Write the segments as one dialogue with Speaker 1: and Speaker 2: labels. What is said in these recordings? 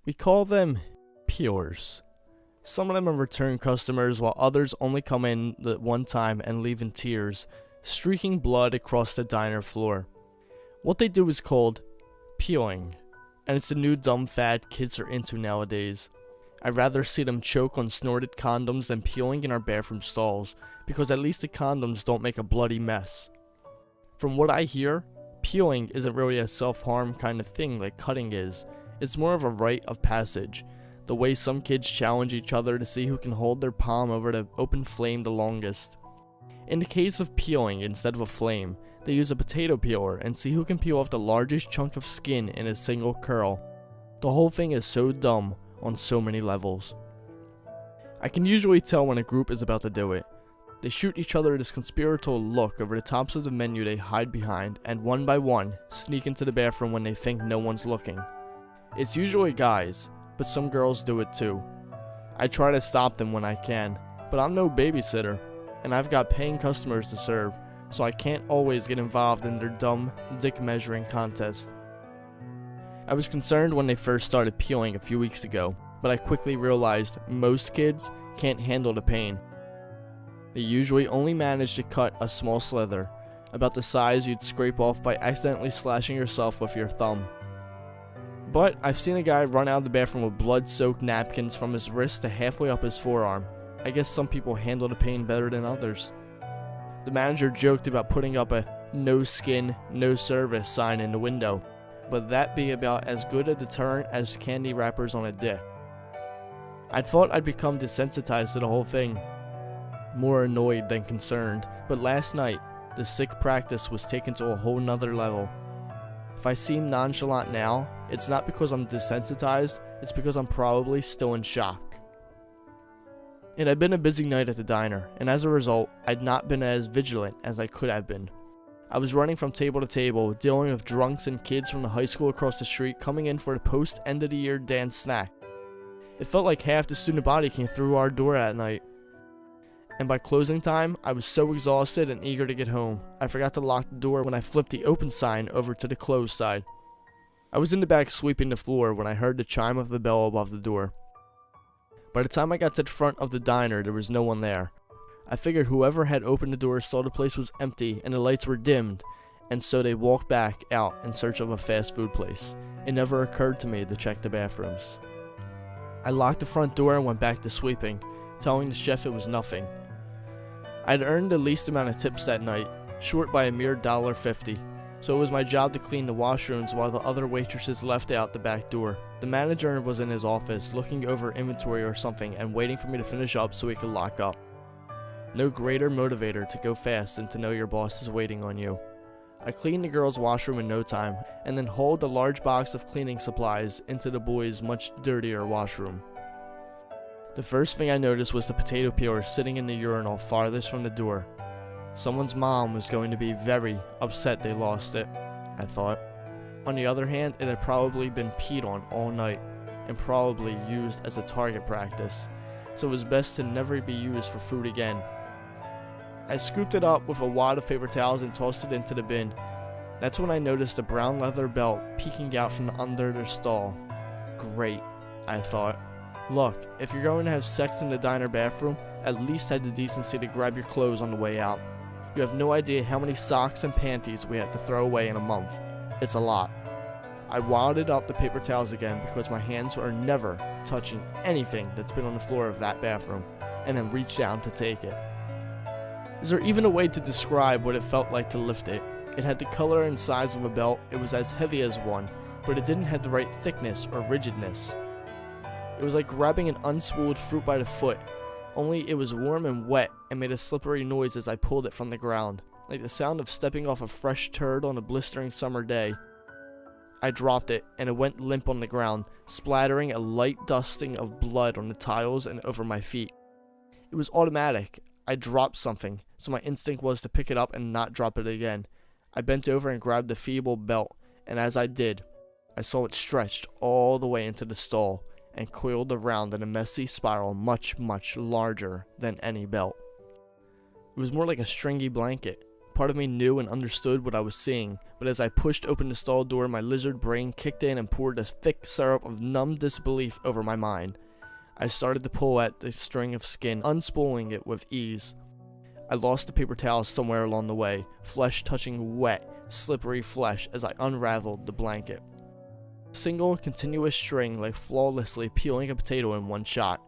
Speaker 1: We call them peelers. Some of them are return customers, while others only come in the one time and leave in tears, streaking blood across the diner floor. What they do is called peeling, and it's the new dumb fad kids are into nowadays. I'd rather see them choke on snorted condoms than peeling in our bathroom stalls, because at least the condoms don't make a bloody mess. From what I hear, peeling isn't really a self-harm kind of thing like cutting is. It's more of a rite of passage, the way some kids challenge each other to see who can hold their palm over the open flame the longest. In the case of peeling instead of a flame, they use a potato peeler and see who can peel off the largest chunk of skin in a single curl. The whole thing is so dumb on so many levels. I can usually tell when a group is about to do it. They shoot each other this conspiratorial look over the tops of the menu they hide behind, and one by one, sneak into the bathroom when they think no one's looking. It's usually guys, but some girls do it too. I try to stop them when I can, but I'm no babysitter, and I've got paying customers to serve, so I can't always get involved in their dumb dick measuring contest. I was concerned when they first started peeling a few weeks ago, but I quickly realized most kids can't handle the pain. They usually only manage to cut a small slither, about the size you'd scrape off by accidentally slashing yourself with your thumb. But I've seen a guy run out of the bathroom with blood-soaked napkins from his wrist to halfway up his forearm. I guess some people handle the pain better than others. The manager joked about putting up a "no skin, no service" sign in the window, but that'd be about as good a deterrent as candy wrappers on a dick. I thought I'd become desensitized to the whole thing, more annoyed than concerned, but last night, the sick practice was taken to a whole nother level. If I seem nonchalant now, it's not because I'm desensitized, it's because I'm probably still in shock. It had been a busy night at the diner, and as a result, I'd not been as vigilant as I could have been. I was running from table to table, dealing with drunks and kids from the high school across the street coming in for the post-end-of-the-year dance snack. It felt like half the student body came through our door at night. And by closing time, I was so exhausted and eager to get home, I forgot to lock the door when I flipped the open sign over to the closed side. I was in the back sweeping the floor when I heard the chime of the bell above the door. By the time I got to the front of the diner, there was no one there. I figured whoever had opened the door saw the place was empty and the lights were dimmed, and so they walked back out in search of a fast food place. It never occurred to me to check the bathrooms. I locked the front door and went back to sweeping, telling the chef it was nothing. I'd earned the least amount of tips that night, short by a mere $1.50, so it was my job to clean the washrooms while the other waitresses left out the back door. The manager was in his office looking over inventory or something and waiting for me to finish up so he could lock up. No greater motivator to go fast than to know your boss is waiting on you. I cleaned the girls' washroom in no time, and then hauled a large box of cleaning supplies into the boys' much dirtier washroom. The first thing I noticed was the potato peeler sitting in the urinal farthest from the door. Someone's mom was going to be very upset they lost it, I thought. On the other hand, it had probably been peed on all night, and probably used as a target practice, so it was best to never be used for food again. I scooped it up with a wad of paper towels and tossed it into the bin. That's when I noticed a brown leather belt peeking out from under the stall. Great, I thought. Look, if you're going to have sex in the diner bathroom, at least have the decency to grab your clothes on the way out. You have no idea how many socks and panties we have to throw away in a month. It's a lot. I wadded up the paper towels again because my hands are never touching anything that's been on the floor of that bathroom, and then reached down to take it. Is there even a way to describe what it felt like to lift it? It had the color and size of a belt, it was as heavy as one, but it didn't have the right thickness or rigidness. It was like grabbing an unspooled fruit by the foot, only it was warm and wet and made a slippery noise as I pulled it from the ground, like the sound of stepping off a fresh turd on a blistering summer day. I dropped it, and it went limp on the ground, splattering a light dusting of blood on the tiles and over my feet. It was automatic. I dropped something, so my instinct was to pick it up and not drop it again. I bent over and grabbed the feeble belt, and as I did, I saw it stretched all the way into the stall, and coiled around in a messy spiral much, much larger than any belt. It was more like a stringy blanket, Part of me knew and understood what I was seeing, but as I pushed open the stall door, my lizard brain kicked in and poured a thick syrup of numb disbelief over my mind. I started to pull at the string of skin, unspooling it with ease. I lost the paper towel somewhere along the way, flesh touching wet, slippery flesh as I unraveled the blanket. A single, continuous string lay flawlessly peeling a potato in one shot.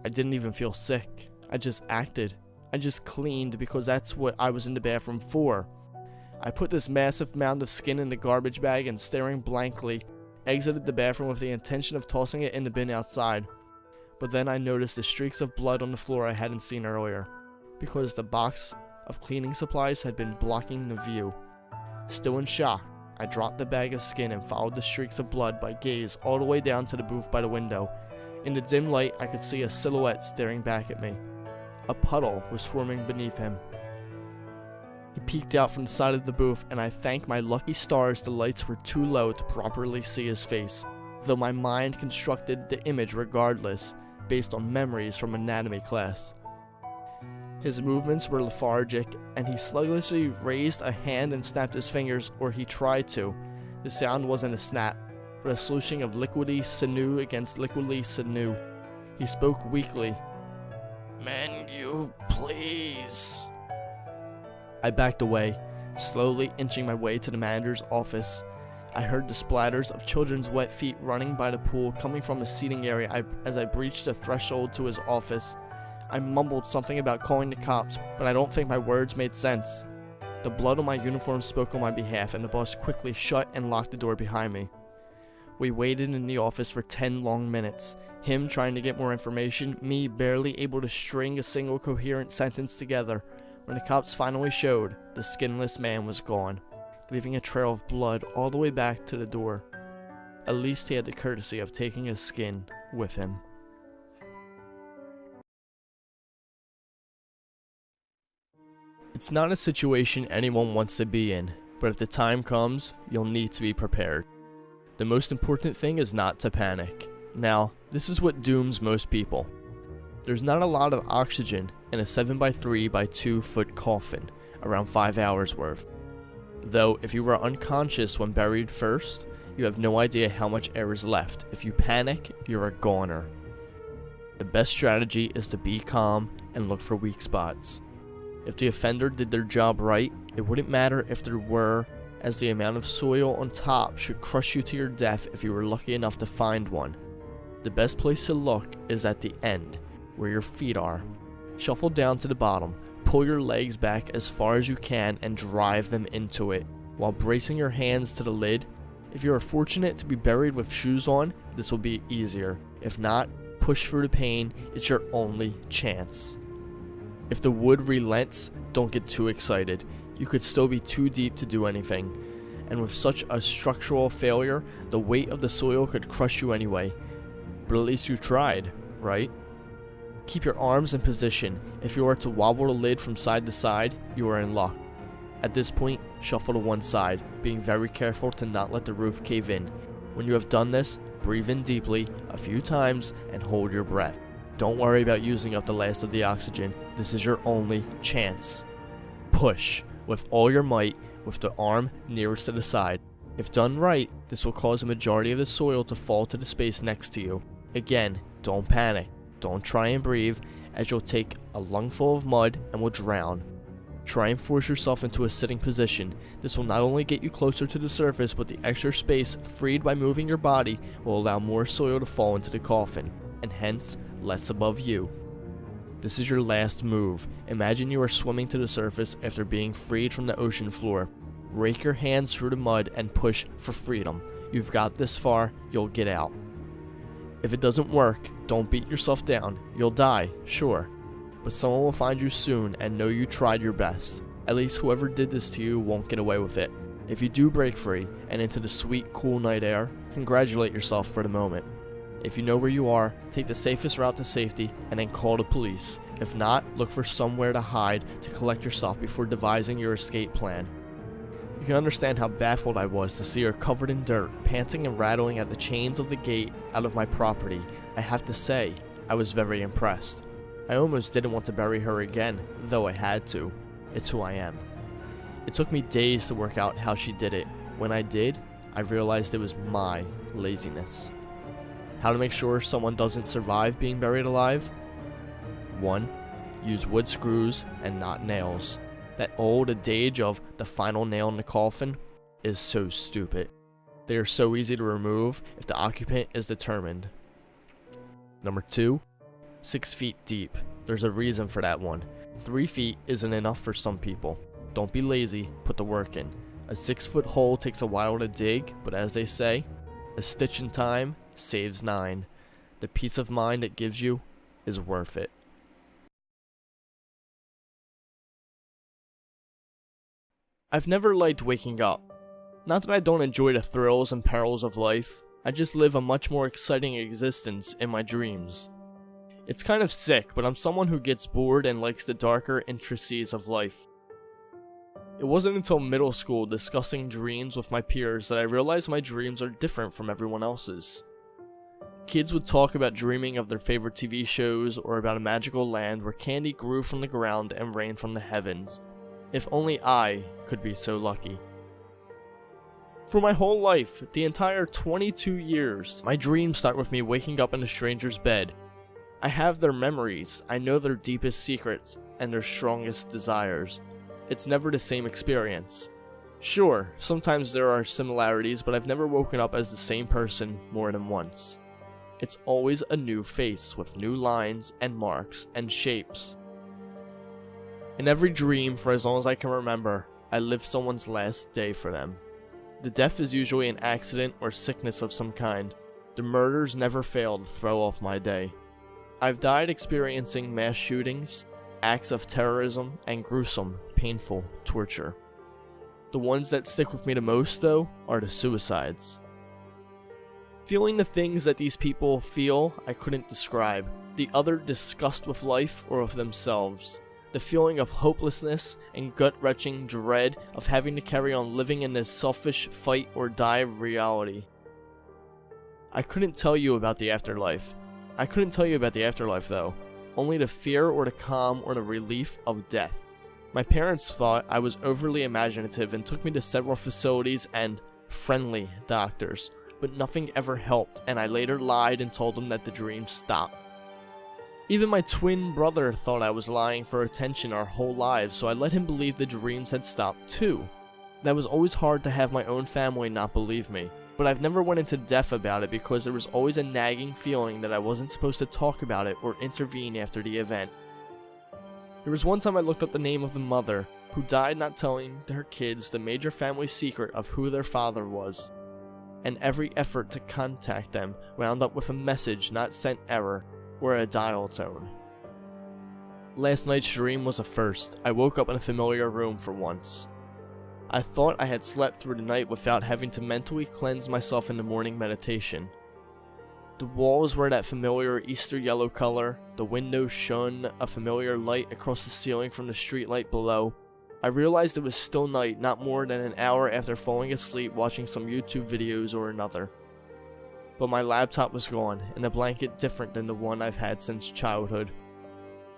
Speaker 1: I didn't even feel sick. I just acted. I just cleaned because that's what I was in the bathroom for. I put this massive mound of skin in the garbage bag and, staring blankly, exited the bathroom with the intention of tossing it in the bin outside. But then I noticed the streaks of blood on the floor I hadn't seen earlier, because the box of cleaning supplies had been blocking the view. Still in shock, I dropped the bag of skin and followed the streaks of blood by gaze all the way down to the booth by the window. In the dim light, I could see a silhouette staring back at me. A puddle was forming beneath him. He peeked out from the side of the booth, and I thanked my lucky stars the lights were too low to properly see his face, though my mind constructed the image regardless, based on memories from anatomy class. His movements were lethargic, and he sluggishly raised a hand and snapped his fingers, or he tried to. The sound wasn't a snap, but a slushing of liquidy sinew against liquidy sinew. He spoke weakly. "Menu, please." I backed away, slowly inching my way to the manager's office. I heard the splatters of children's wet feet running by the pool coming from the seating area as I breached the threshold to his office. I mumbled something about calling the cops, but I don't think my words made sense. The blood on my uniform spoke on my behalf, and the boss quickly shut and locked the door behind me. We waited in the office for 10 long minutes, him trying to get more information, me barely able to string a single coherent sentence together. When the cops finally showed, the skinless man was gone, leaving a trail of blood all the way back to the door. At least he had the courtesy of taking his skin with him. It's not a situation anyone wants to be in, but if the time comes, you'll need to be prepared. The most important thing is not to panic. Now, this is what dooms most people. There's not a lot of oxygen in a 7x3 by 2 foot coffin, around 5 hours worth. Though, if you were unconscious when buried first, you have no idea how much air is left. If you panic, you're a goner. The best strategy is to be calm and look for weak spots. If the offender did their job right, it wouldn't matter if there were, as the amount of soil on top should crush you to your death if you were lucky enough to find one. The best place to look is at the end, where your feet are. Shuffle down to the bottom, pull your legs back as far as you can and drive them into it, while bracing your hands to the lid. If you are fortunate to be buried with shoes on, this will be easier. If not, push through the pain, it's your only chance. If the wood relents, don't get too excited. You could still be too deep to do anything. And with such a structural failure, the weight of the soil could crush you anyway. But at least you tried, right? Keep your arms in position. If you are to wobble the lid from side to side, you are in luck. At this point, shuffle to one side, being very careful to not let the roof cave in. When you have done this, breathe in deeply a few times and hold your breath. Don't worry about using up the last of the oxygen. This is your only chance. Push with all your might with the arm nearest to the side. If done right, this will cause a majority of the soil to fall to the space next to you. Again, don't panic. Don't try and breathe, as you'll take a lungful of mud and will drown. Try and force yourself into a sitting position. This will not only get you closer to the surface, but the extra space freed by moving your body will allow more soil to fall into the coffin, and hence less above you. This is your last move. Imagine you are swimming to the surface after being freed from the ocean floor. Rake your hands through the mud and push for freedom. You've got this far, you'll get out. If it doesn't work, don't beat yourself down. You'll die, sure, but someone will find you soon and know you tried your best. At least whoever did this to you won't get away with it. If you do break free and into the sweet, cool night air, congratulate yourself for the moment. If you know where you are, take the safest route to safety and then call the police. If not, look for somewhere to hide to collect yourself before devising your escape plan. You can understand how baffled I was to see her covered in dirt, panting and rattling at the chains of the gate out of my property. I have to say, I was very impressed. I almost didn't want to bury her again, though I had to. It's who I am. It took me days to work out how she did it. When I did, I realized it was my laziness. How to make sure someone doesn't survive being buried alive? 1. Use wood screws and not nails. That old adage of the final nail in the coffin is so stupid. They are so easy to remove if the occupant is determined. Number 2. 6 feet deep. There's a reason for that one. 3 feet isn't enough for some people. Don't be lazy, put the work in. A 6-foot hole takes a while to dig, but as they say, a stitch in time saves 9. The peace of mind it gives you is worth it. I've never liked waking up. Not that I don't enjoy the thrills and perils of life, I just live a much more exciting existence in my dreams. It's kind of sick, but I'm someone who gets bored and likes the darker intricacies of life. It wasn't until middle school discussing dreams with my peers that I realized my dreams are different from everyone else's. Kids would talk about dreaming of their favorite TV shows or about a magical land where candy grew from the ground and rained from the heavens. If only I could be so lucky. For my whole life, the entire 22 years, my dreams start with me waking up in a stranger's bed. I have their memories, I know their deepest secrets, and their strongest desires. It's never the same experience. Sure, sometimes there are similarities, but I've never woken up as the same person more than once. It's always a new face with new lines and marks and shapes. In every dream, for as long as I can remember, I live someone's last day for them. The death is usually an accident or sickness of some kind. The murders never fail to throw off my day. I've died experiencing mass shootings, acts of terrorism, and gruesome, painful torture. The ones that stick with me the most, though, are the suicides. Feeling the things that these people feel, I couldn't describe. The utter disgust with life or with themselves. The feeling of hopelessness and gut-wrenching dread of having to carry on living in this selfish fight or die reality. I couldn't tell you about the afterlife. Though. Only the fear or the calm or the relief of death. My parents thought I was overly imaginative and took me to several facilities and friendly doctors, but nothing ever helped, and I later lied and told them that the dreams stopped. Even my twin brother thought I was lying for attention our whole lives, so I let him believe the dreams had stopped too. That was always hard to have my own family not believe me, but I've never went into depth about it because there was always a nagging feeling that I wasn't supposed to talk about it or intervene after the event. There was one time I looked up the name of the mother, who died not telling her kids the major family secret of who their father was, and every effort to contact them wound up with a message not sent error, or a dial tone. Last night's dream was a first. I woke up in a familiar room for once. I thought I had slept through the night without having to mentally cleanse myself in the morning meditation. The walls were that familiar Easter yellow color, the windows shone a familiar light across the ceiling from the streetlight below. I realized it was still night not more than an hour after falling asleep watching some YouTube videos or another. But my laptop was gone, and a blanket different than the one I've had since childhood.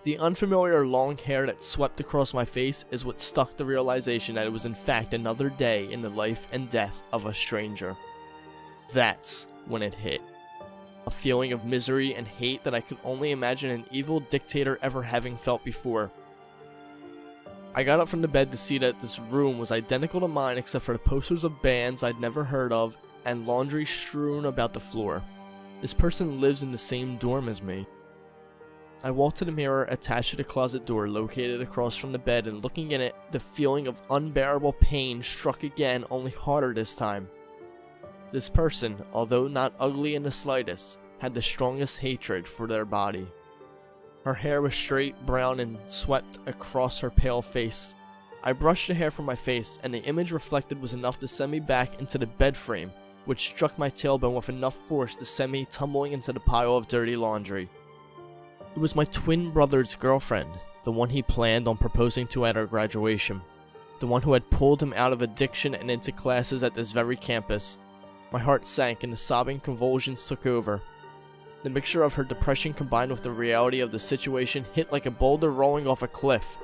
Speaker 1: The unfamiliar long hair that swept across my face is what stuck the realization that it was in fact another day in the life and death of a stranger. That's when it hit. A feeling of misery and hate that I could only imagine an evil dictator ever having felt before. I got up from the bed to see that this room was identical to mine except for the posters of bands I'd never heard of and laundry strewn about the floor. This person lives in the same dorm as me. I walked to the mirror attached to the closet door located across from the bed, and looking in it, the feeling of unbearable pain struck again, only harder this time. This person, although not ugly in the slightest, had the strongest hatred for their body. Her hair was straight, brown, and swept across her pale face. I brushed the hair from my face, and the image reflected was enough to send me back into the bed frame, which struck my tailbone with enough force to send me tumbling into the pile of dirty laundry. It was my twin brother's girlfriend, the one he planned on proposing to at our graduation, the one who had pulled him out of addiction and into classes at this very campus. My heart sank and the sobbing convulsions took over. The mixture of her depression combined with the reality of the situation hit like a boulder rolling off a cliff.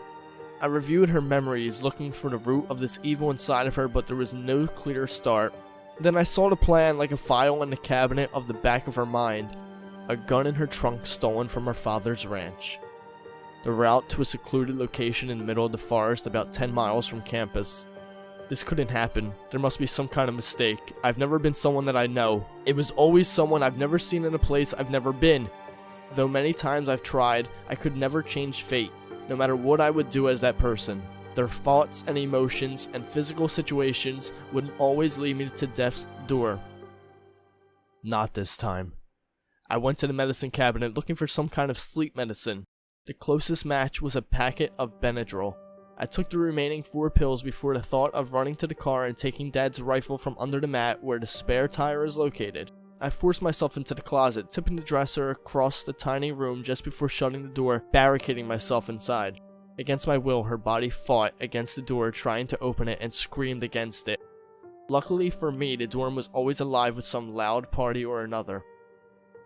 Speaker 1: I reviewed her memories, looking for the root of this evil inside of her, but there was no clear start. Then I saw the plan like a file in the cabinet of the back of her mind. A gun in her trunk stolen from her father's ranch. The route to a secluded location in the middle of the forest about 10 miles from campus. This couldn't happen. There must be some kind of mistake. I've never been someone that I know. It was always someone I've never seen in a place I've never been. Though many times I've tried, I could never change fate, no matter what I would do as that person. Their thoughts and emotions and physical situations would always lead me to death's door. Not this time. I went to the medicine cabinet looking for some kind of sleep medicine. The closest match was a packet of Benadryl. I took the remaining 4 pills before the thought of running to the car and taking Dad's rifle from under the mat where the spare tire is located. I forced myself into the closet, tipping the dresser across the tiny room just before shutting the door, barricading myself inside. Against my will, her body fought against the door, trying to open it, and screamed against it. Luckily for me, the dorm was always alive with some loud party or another.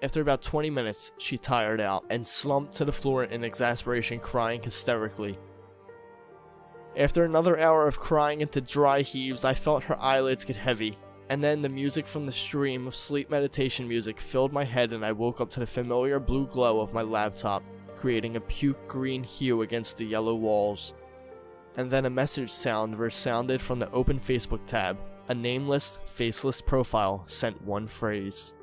Speaker 1: After about 20 minutes, she tired out and slumped to the floor in exasperation, crying hysterically. After another hour of crying into dry heaves, I felt her eyelids get heavy, and then the music from the stream of sleep meditation music filled my head and I woke up to the familiar blue glow of my laptop, creating a puke green hue against the yellow walls. And then a message sound resounded from the open Facebook tab. A nameless, faceless profile sent one phrase.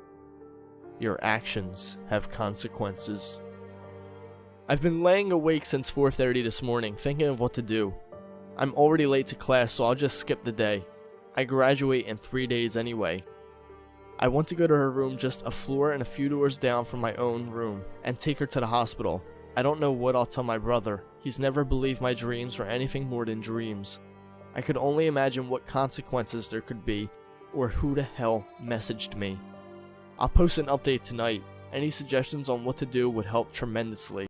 Speaker 1: Your actions have consequences. I've been laying awake since 4:30 this morning, thinking of what to do. I'm already late to class, so I'll just skip the day. I graduate in 3 days anyway. I want to go to her room just a floor and a few doors down from my own room, and take her to the hospital. I don't know what I'll tell my brother. He's never believed my dreams were anything more than dreams. I could only imagine what consequences there could be, or who the hell messaged me. I'll post an update tonight. Any suggestions on what to do would help tremendously.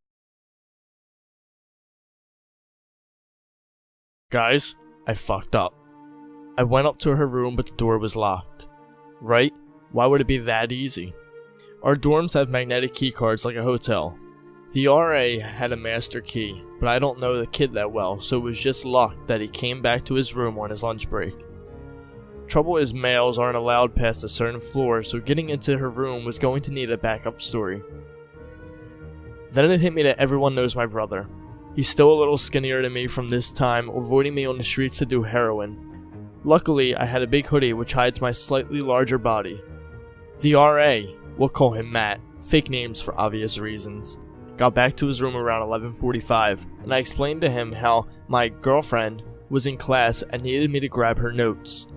Speaker 1: Guys, I fucked up. I went up to her room but the door was locked. Right? Why would it be that easy? Our dorms have magnetic key cards like a hotel. The RA had a master key, but I don't know the kid that well, so it was just luck that he came back to his room on his lunch break. Trouble is males aren't allowed past a certain floor, so getting into her room was going to need a backup story. Then it hit me that everyone knows my brother. He's still a little skinnier than me from this time, avoiding me on the streets to do heroin. Luckily, I had a big hoodie which hides my slightly larger body. The RA, we'll call him Matt, fake names for obvious reasons, got back to his room around 11:45, and I explained to him how my girlfriend was in class and needed me to grab her notes.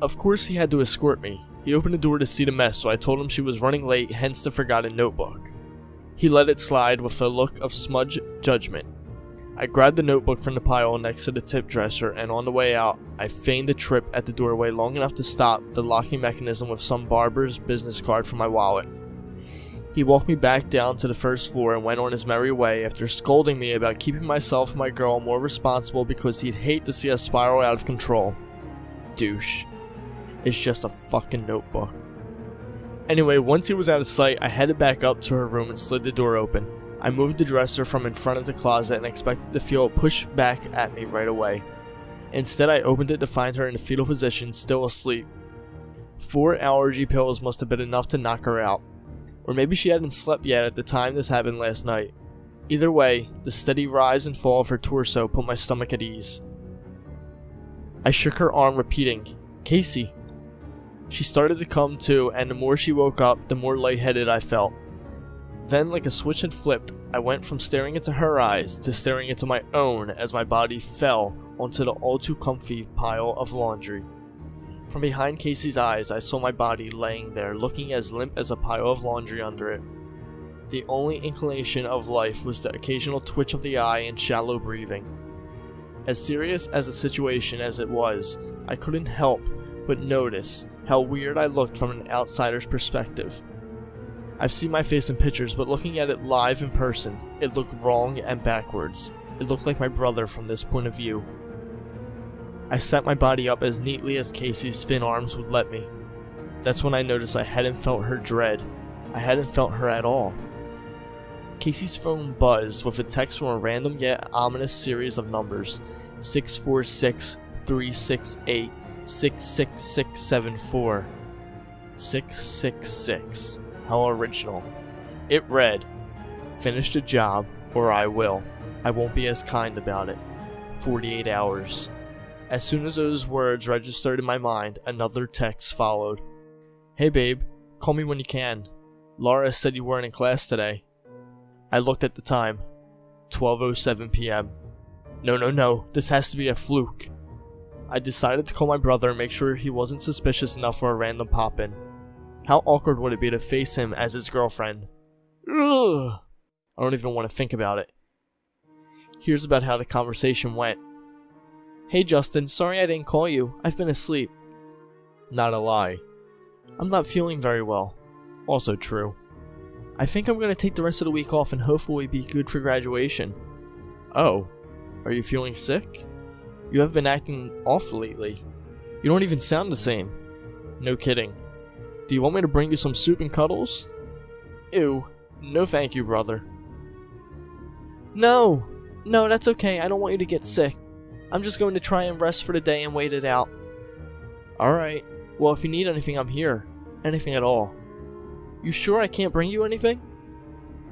Speaker 1: Of course he had to escort me. He opened the door to see the mess, so I told him she was running late, hence the forgotten notebook. He let it slide with a look of smudged judgment. I grabbed the notebook from the pile next to the tip dresser, and on the way out, I feigned a trip at the doorway long enough to stop the locking mechanism with some barber's business card from my wallet. He walked me back down to the first floor and went on his merry way after scolding me about keeping myself and my girl more responsible because he'd hate to see us spiral out of control. Douche. It's just a fucking notebook. Anyway, once he was out of sight, I headed back up to her room and slid the door open. I moved the dresser from in front of the closet and expected to feel it push back at me right away. Instead, I opened it to find her in a fetal position, still asleep. 4 allergy pills must have been enough to knock her out. Or maybe she hadn't slept yet at the time this happened last night. Either way, the steady rise and fall of her torso put my stomach at ease. I shook her arm, repeating, "Casey." She started to come to, and the more she woke up, the more lightheaded I felt. Then, like a switch had flipped, I went from staring into her eyes to staring into my own as my body fell onto the all-too-comfy pile of laundry. From behind Casey's eyes, I saw my body laying there, looking as limp as a pile of laundry under it. The only inclination of life was the occasional twitch of the eye and shallow breathing. As serious as the situation as it was, I couldn't help but notice how weird I looked from an outsider's perspective. I've seen my face in pictures, but looking at it live in person, it looked wrong and backwards. It looked like my brother from this point of view. I set my body up as neatly as Casey's thin arms would let me. That's when I noticed I hadn't felt her dread. I hadn't felt her at all. Casey's phone buzzed with a text from a random yet ominous series of numbers. 646-368-66674. 666. How original. It read, "Finish the job, or I will. I won't be as kind about it. 48 hours. As soon as those words registered in my mind, another text followed. "Hey babe, call me when you can. Laura said you weren't in class today." I looked at the time. 12:07 p.m. No, this has to be a fluke. I decided to call my brother and make sure he wasn't suspicious enough for a random pop-in. How awkward would it be to face him as his girlfriend? Ugh. I don't even want to think about it. Here's about how the conversation went. "Hey Justin, sorry I didn't call you. I've been asleep." Not a lie. "I'm not feeling very well." Also true. "I think I'm going to take the rest of the week off and hopefully be good for graduation." "Oh, are you feeling sick? You have been acting off lately. You don't even sound the same." "No kidding. Do you want me to bring you some soup and cuddles?" "Ew, no thank you, brother." No, that's okay. I don't want you to get sick. I'm just going to try and rest for the day and wait it out." "Alright, well if you need anything I'm here. Anything at all." "You sure I can't bring you anything?"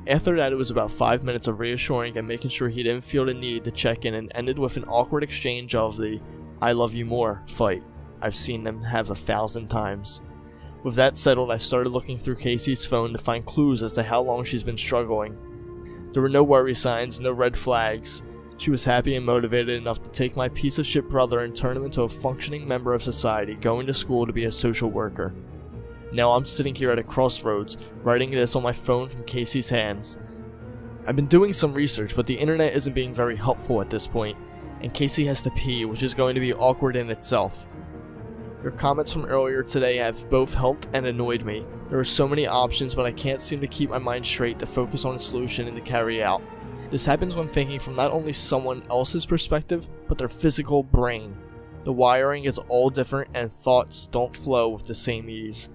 Speaker 1: After that, it was about 5 minutes of reassuring and making sure he didn't feel the need to check in, and ended with an awkward exchange of the "I love you more" fight I've seen them have 1,000 times. With that settled, I started looking through Casey's phone to find clues as to how long she's been struggling. There were no worry signs, no red flags. She was happy and motivated enough to take my piece of shit brother and turn him into a functioning member of society, going to school to be a social worker. Now I'm sitting here at a crossroads, writing this on my phone from Casey's hands. I've been doing some research, but the internet isn't being very helpful at this point, and Casey has to pee, which is going to be awkward in itself. Your comments from earlier today have both helped and annoyed me. There are so many options, but I can't seem to keep my mind straight to focus on a solution and to carry out. This happens when thinking from not only someone else's perspective, but their physical brain. The wiring is all different and thoughts don't flow with the same ease.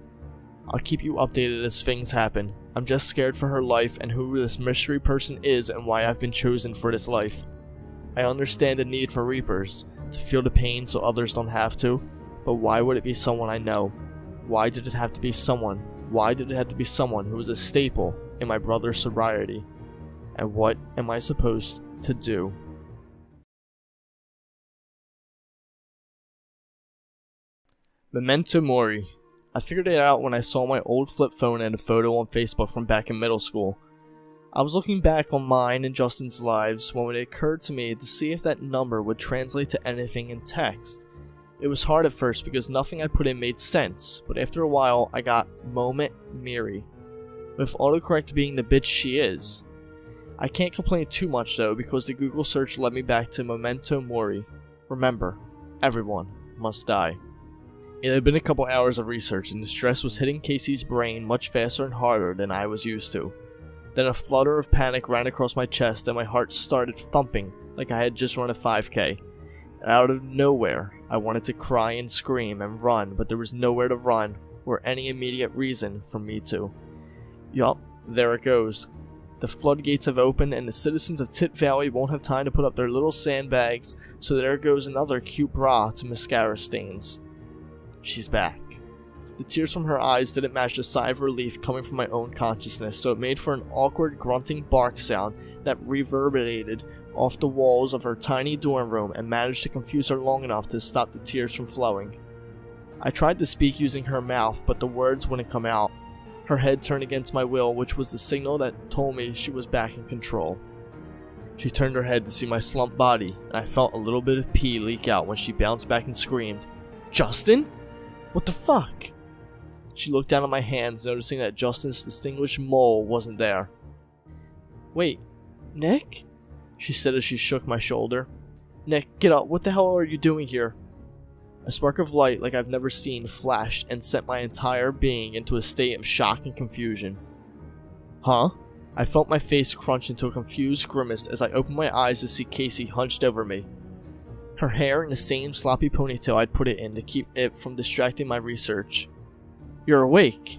Speaker 1: I'll keep you updated as things happen. I'm just scared for her life and who this mystery person is and why I've been chosen for this life. I understand the need for Reapers, to feel the pain so others don't have to, but why would it be someone I know? Why did it have to be someone? Why did it have to be someone who was a staple in my brother's sobriety? And what am I supposed to do? Memento Mori. I figured it out when I saw my old flip phone and a photo on Facebook from back in middle school. I was looking back on mine and Justin's lives when it occurred to me to see if that number would translate to anything in text. It was hard at first because nothing I put in made sense, but after a while I got Moment Miri, with autocorrect being the bitch she is. I can't complain too much though because the Google search led me back to Memento Mori. Remember, everyone must die. It had been a couple hours of research and the stress was hitting Casey's brain much faster and harder than I was used to. Then a flutter of panic ran across my chest and my heart started thumping like I had just run a 5K. Out of nowhere, I wanted to cry and scream and run, but there was nowhere to run or any immediate reason for me to. Yup, there it goes. The floodgates have opened and the citizens of Tit Valley won't have time to put up their little sandbags, so there goes another cute bra to mascara stains. She's back. The tears from her eyes didn't match the sigh of relief coming from my own consciousness, so it made for an awkward grunting bark sound that reverberated off the walls of her tiny dorm room and managed to confuse her long enough to stop the tears from flowing. I tried to speak using her mouth, but the words wouldn't come out. Her head turned against my will, which was the signal that told me she was back in control. She turned her head to see my slumped body, and I felt a little bit of pee leak out when she bounced back and screamed, "Justin? What the fuck?" She looked down at my hands, noticing that Justin's distinguished mole wasn't there. "Wait, Nick?" she said as she shook my shoulder. "Nick, get up. What the hell are you doing here?" A spark of light like I've never seen flashed and sent my entire being into a state of shock and confusion. Huh? I felt my face crunch into a confused grimace as I opened my eyes to see Casey hunched over me. Her hair in the same sloppy ponytail I'd put it in to keep it from distracting my research. "You're awake."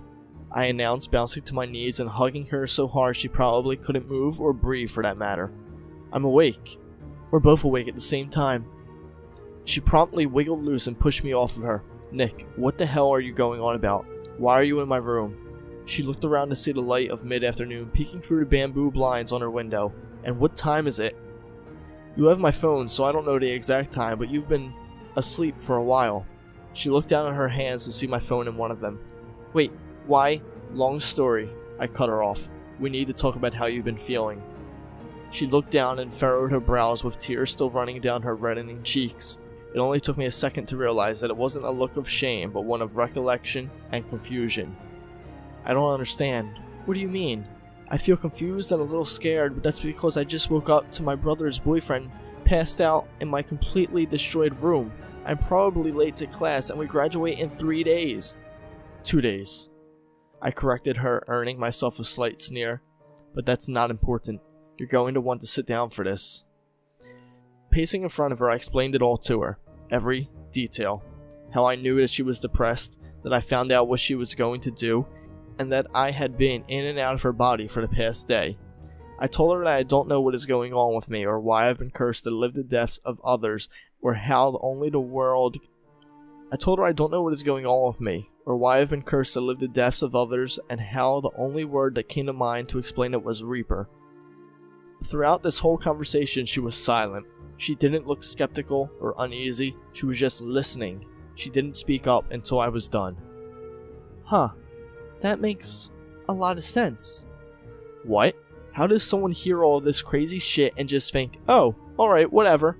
Speaker 1: I announced, bouncing to my knees and hugging her so hard she probably couldn't move or breathe for that matter. I'm awake. We're both awake at the same time. She promptly wiggled loose and pushed me off of her. Nick, what the hell are you going on about? Why are you in my room? She looked around to see the light of mid-afternoon peeking through the bamboo blinds on her window. And what time is it? You have my phone, so I don't know the exact time, but you've been asleep for a while. She looked down at her hands to see my phone in one of them. Wait, why? Long story. I cut her off. We need to talk about how you've been feeling. She looked down and furrowed her brows with tears still running down her reddening cheeks. It only took me a second to realize that it wasn't a look of shame, but one of recollection and confusion. I don't understand. What do you mean? I feel confused and a little scared, but that's because I just woke up to my brother's boyfriend passed out in my completely destroyed room. I'm probably late to class and we graduate in 3 days. 2 days. I corrected her, earning myself a slight sneer. But that's not important. You're going to want to sit down for this. Pacing in front of her, I explained it all to her. Every detail. How I knew that she was depressed, that I found out what she was going to do, and that I had been in and out of her body for the past day. I told her that I don't know what is going on with me, or why I've been cursed to live the deaths of others, or how only the world... I told her I don't know what is going on with me, or why I've been cursed to live the deaths of others, and how the only word that came to mind to explain it was Reaper. Throughout this whole conversation, she was silent. She didn't look skeptical or uneasy, she was just listening. She didn't speak up until I was done. Huh, that makes a lot of sense. What? How does someone hear all this crazy shit and just think, oh, alright, whatever?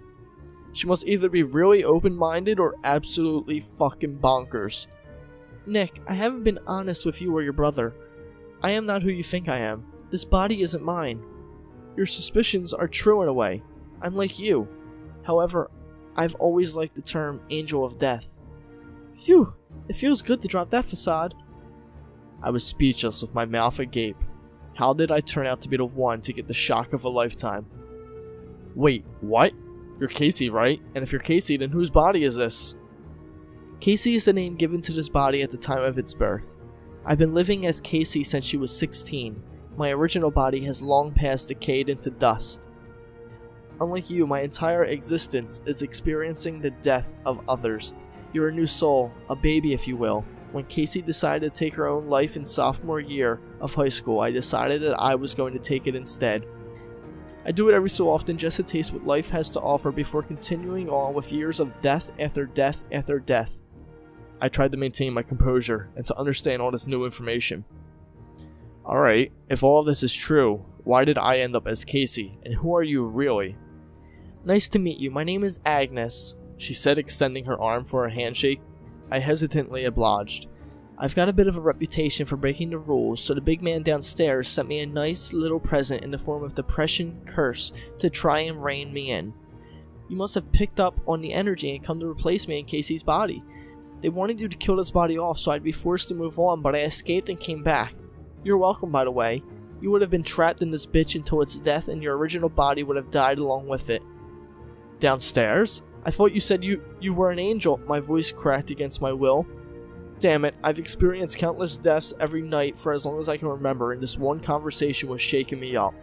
Speaker 1: She must either be really open-minded or absolutely fucking bonkers. Nick, I haven't been honest with you or your brother. I am not who you think I am. This body isn't mine. Your suspicions are true in a way. I'm like you. However, I've always liked the term Angel of Death. Phew, it feels good to drop that facade. I was speechless with my mouth agape. How did I turn out to be the one to get the shock of a lifetime? Wait, what? You're Casey, right? And if you're Casey, then whose body is this? Casey is the name given to this body at the time of its birth. I've been living as Casey since she was 16. My original body has long past decayed into dust. Unlike you, my entire existence is experiencing the death of others. You're a new soul, a baby if you will. When Casey decided to take her own life in sophomore year of high school, I decided that I was going to take it instead. I do it every so often just to taste what life has to offer before continuing on with years of death after death after death. I tried to maintain my composure and to understand all this new information. Alright, if all of this is true, why did I end up as Casey, and who are you really? Nice to meet you, my name is Agnes, she said, extending her arm for a handshake. I hesitantly obliged. I've got a bit of a reputation for breaking the rules, so the big man downstairs sent me a nice little present in the form of Depression Curse to try and rein me in. You must have picked up on the energy and come to replace me in Casey's body. They wanted you to kill this body off so I'd be forced to move on, but I escaped and came back. You're welcome, by the way. You would have been trapped in this bitch until its death, and your original body would have died along with it. Downstairs? I thought you said you were an angel. My voice cracked against my will. Damn it, I've experienced countless deaths every night for as long as I can remember, and this one conversation was shaking me up.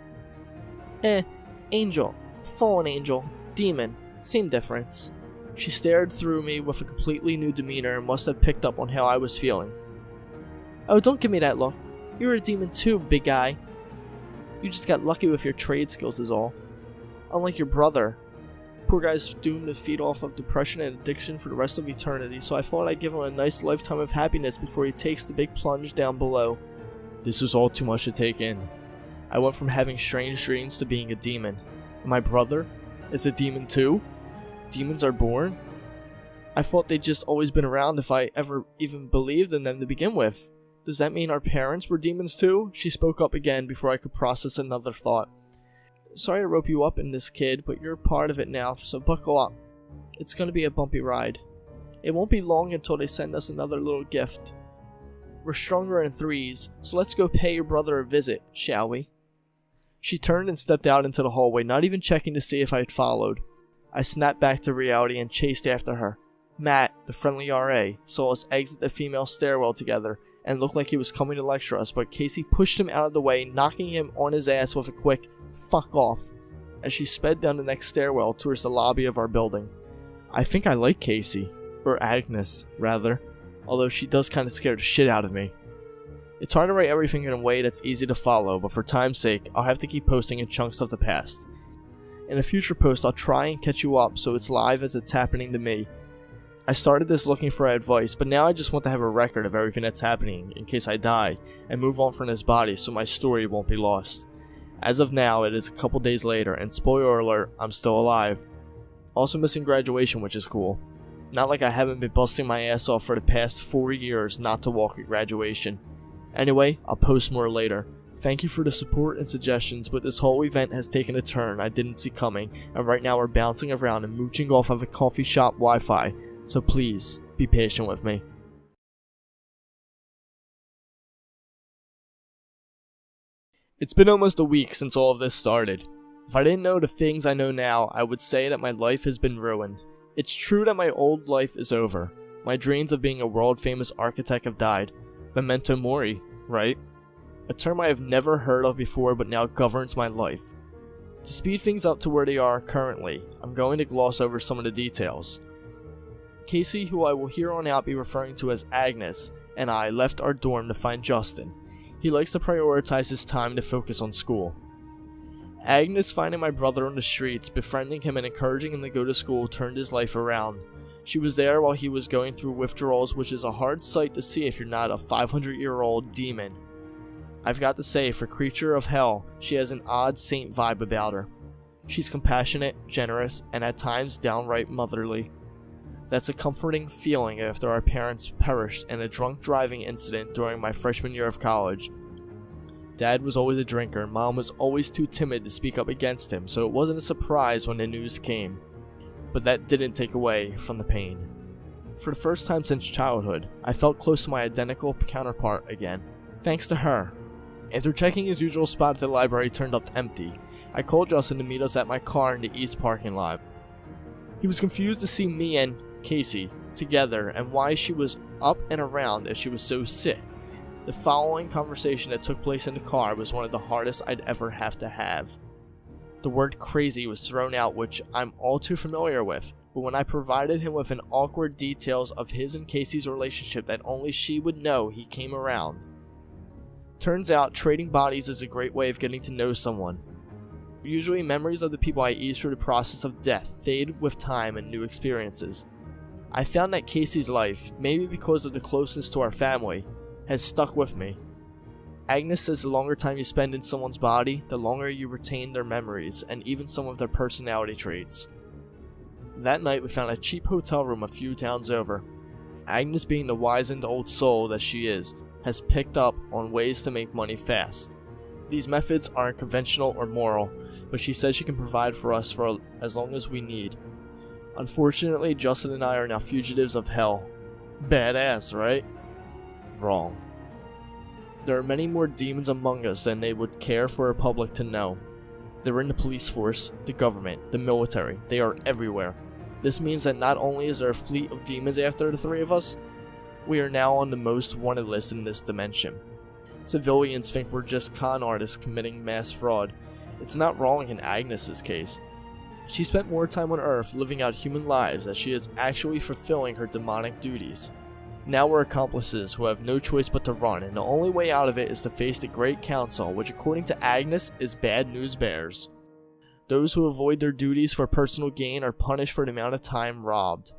Speaker 1: Angel. Fallen angel. Demon. Same difference. She stared through me with a completely new demeanor and must have picked up on how I was feeling. Oh, don't give me that look. You're a demon too, big guy. You just got lucky with your trade skills is all. Unlike your brother. Poor guy's doomed to feed off of depression and addiction for the rest of eternity, so I thought I'd give him a nice lifetime of happiness before he takes the big plunge down below. This was all too much to take in. I went from having strange dreams to being a demon. And my brother is a demon too? Demons are born? I thought they'd just always been around if I ever even believed in them to begin with. Does that mean our parents were demons too? She spoke up again before I could process another thought. Sorry to rope you up in this, kid, but you're part of it now, so buckle up. It's gonna be a bumpy ride. It won't be long until they send us another little gift. We're stronger in threes, so let's go pay your brother a visit, shall we? She turned and stepped out into the hallway, not even checking to see if I had followed. I snapped back to reality and chased after her. Matt, the friendly RA, saw us exit the female stairwell together, and looked like he was coming to lecture us, but Casey pushed him out of the way, knocking him on his ass with a quick "fuck off" as she sped down the next stairwell towards the lobby of our building. I think I like Casey, or Agnes, rather, although she does kinda scare the shit out of me. It's hard to write everything in a way that's easy to follow, but for time's sake, I'll have to keep posting in chunks of the past. In a future post, I'll try and catch you up so it's live as it's happening to me. I started this looking for advice, but now I just want to have a record of everything that's happening in case I die, and move on from this body so my story won't be lost. As of now, it is a couple days later, and spoiler alert, I'm still alive. Also missing graduation, which is cool. Not like I haven't been busting my ass off for the past 4 years not to walk at graduation. Anyway, I'll post more later. Thank you for the support and suggestions, but this whole event has taken a turn I didn't see coming, and right now we're bouncing around and mooching off of a coffee shop Wi-Fi, so please, be patient with me. It's been almost a week since all of this started. If I didn't know the things I know now, I would say that my life has been ruined. It's true that my old life is over. My dreams of being a world-famous architect have died. Memento mori, right? A term I have never heard of before but now governs my life. To speed things up to where they are currently, I'm going to gloss over some of the details. Casey, who I will here on out be referring to as Agnes, and I left our dorm to find Justin. He likes to prioritize his time to focus on school. Agnes finding my brother on the streets, befriending him and encouraging him to go to school turned his life around. She was there while he was going through withdrawals, which is a hard sight to see if you're not a 500-year-old demon. I've got to say, for creature of hell, she has an odd saint vibe about her. She's compassionate, generous, and at times downright motherly. That's a comforting feeling after our parents perished in a drunk driving incident during my freshman year of college. Dad was always a drinker, and Mom was always too timid to speak up against him, so it wasn't a surprise when the news came. But that didn't take away from the pain. For the first time since childhood, I felt close to my identical counterpart again, thanks to her. After checking his usual spot at the library turned up empty, I called Justin to meet us at my car in the east parking lot. He was confused to see me and Casey together and why she was up and around if she was so sick. The following conversation that took place in the car was one of the hardest I'd ever have to have. The word crazy was thrown out, which I'm all too familiar with, but when I provided him with an awkward details of his and Casey's relationship that only she would know, he came around. Turns out trading bodies is a great way of getting to know someone. Usually memories of the people I ease through the process of death fade with time and new experiences. I found that Casey's life, maybe because of the closeness to our family, has stuck with me. Agnes says the longer time you spend in someone's body, the longer you retain their memories and even some of their personality traits. That night we found a cheap hotel room a few towns over. Agnes, being the wizened old soul that she is, has picked up on ways to make money fast. These methods aren't conventional or moral, but she says she can provide for us for as long as we need. Unfortunately, Justin and I are now fugitives of hell. Badass, right? Wrong. There are many more demons among us than they would care for a public to know. They're in the police force, the government, the military. They are everywhere. This means that not only is there a fleet of demons after the three of us, we are now on the most wanted list in this dimension. Civilians think we're just con artists committing mass fraud. It's not wrong in Agnes's case. She spent more time on Earth living out human lives as she is actually fulfilling her demonic duties. Now we're accomplices who have no choice but to run, and the only way out of it is to face the Great Council, which according to Agnes is bad news bears. Those who avoid their duties for personal gain are punished for the amount of time robbed,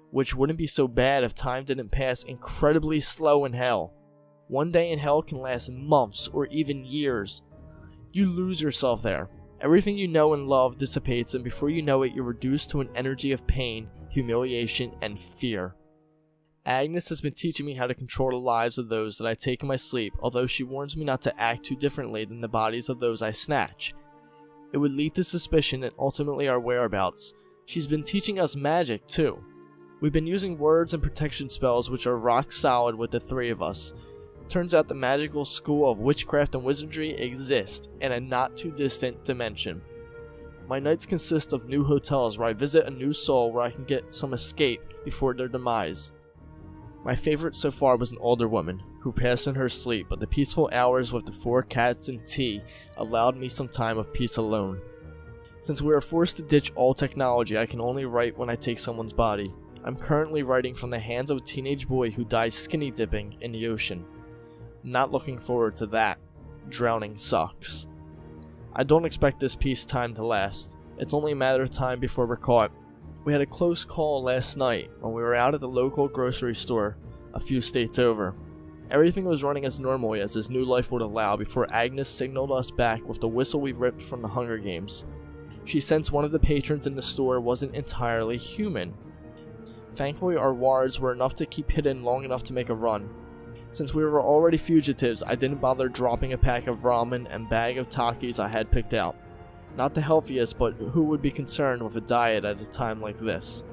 Speaker 1: which wouldn't be so bad if time didn't pass incredibly slow in hell. One day in hell can last months or even years. You lose yourself there. Everything you know and love dissipates, and before you know it, you're reduced to an energy of pain, humiliation, and fear. Agnes has been teaching me how to control the lives of those that I take in my sleep, although she warns me not to act too differently than the bodies of those I snatch. It would lead to suspicion and ultimately our whereabouts. She's been teaching us magic too. We've been using words and protection spells which are rock solid with the three of us. Turns out the magical school of witchcraft and wizardry exists in a not too distant dimension. My nights consist of new hotels where I visit a new soul where I can get some escape before their demise. My favorite so far was an older woman, who who passed in her sleep, but the peaceful hours with the 4 cats and tea allowed me some time of peace alone. Since we are forced to ditch all technology, I can only write when I take someone's body. I'm currently writing from the hands of a teenage boy who dies skinny dipping in the ocean. Not looking forward to that. Drowning sucks. I don't expect this peacetime to last. It's only a matter of time before we're caught. We had a close call last night when we were out at the local grocery store, a few states over. Everything was running as normally as this new life would allow before Agnes signaled us back with the whistle we ripped from the Hunger Games. She sensed one of the patrons in the store wasn't entirely human. Thankfully, our wards were enough to keep hidden long enough to make a run. Since we were already fugitives, I didn't bother dropping a pack of ramen and bag of Takis I had picked out. Not the healthiest, but who would be concerned with a diet at a time like this?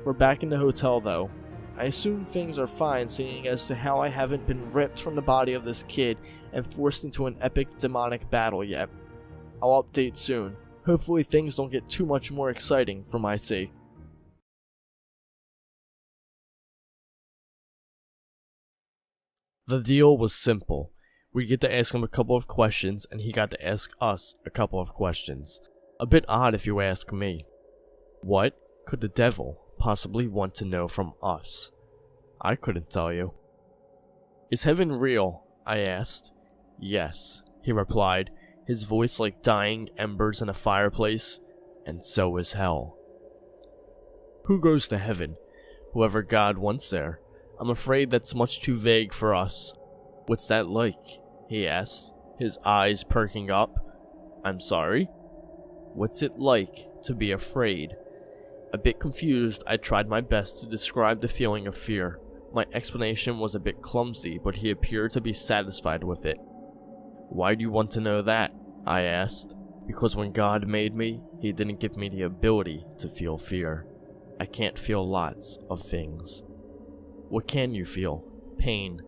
Speaker 1: We're back in the hotel though. I assume things are fine, seeing as to how I haven't been ripped from the body of this kid and forced into an epic demonic battle yet. I'll update soon. Hopefully things don't get too much more exciting for my sake. The deal was simple. We get to ask him a couple of questions and he got to ask us a couple of questions. A bit odd if you ask me. What could the devil possibly want to know from us? I couldn't tell you. Is heaven real? I asked. Yes, he replied, his voice like dying embers in a fireplace. And so is hell. Who goes to heaven? Whoever God wants there. I'm afraid that's much too vague for us. What's that like? He asked, his eyes perking up. I'm sorry? What's it like to be afraid? A bit confused, I tried my best to describe the feeling of fear. My explanation was a bit clumsy, but he appeared to be satisfied with it. Why do you want to know that? I asked. Because when God made me, he didn't give me the ability to feel fear. I can't feel lots of things. What can you feel? Pain.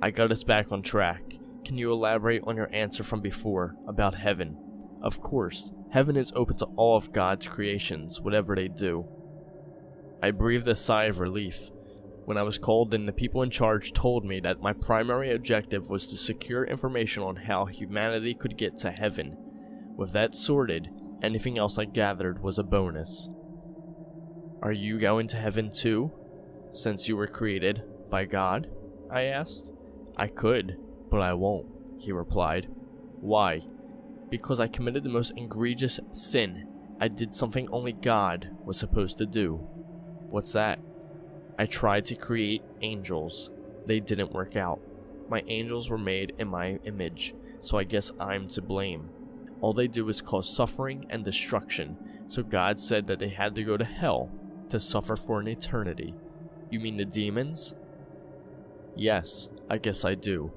Speaker 1: I got us back on track. Can you elaborate on your answer from before about heaven? Of course, heaven is open to all of God's creations, whatever they do. I breathed a sigh of relief. When I was called in, the people in charge told me that my primary objective was to secure information on how humanity could get to heaven. With that sorted, anything else I gathered was a bonus. Are you going to heaven too, since you were created by God? I asked. I could, but I won't, he replied. Why? Because I committed the most egregious sin. I did something only God was supposed to do. What's that? I tried to create angels. They didn't work out. My angels were made in my image, so I guess I'm to blame. All they do is cause suffering and destruction, so God said that they had to go to hell to suffer for an eternity. You mean the demons? Yes, I guess I do.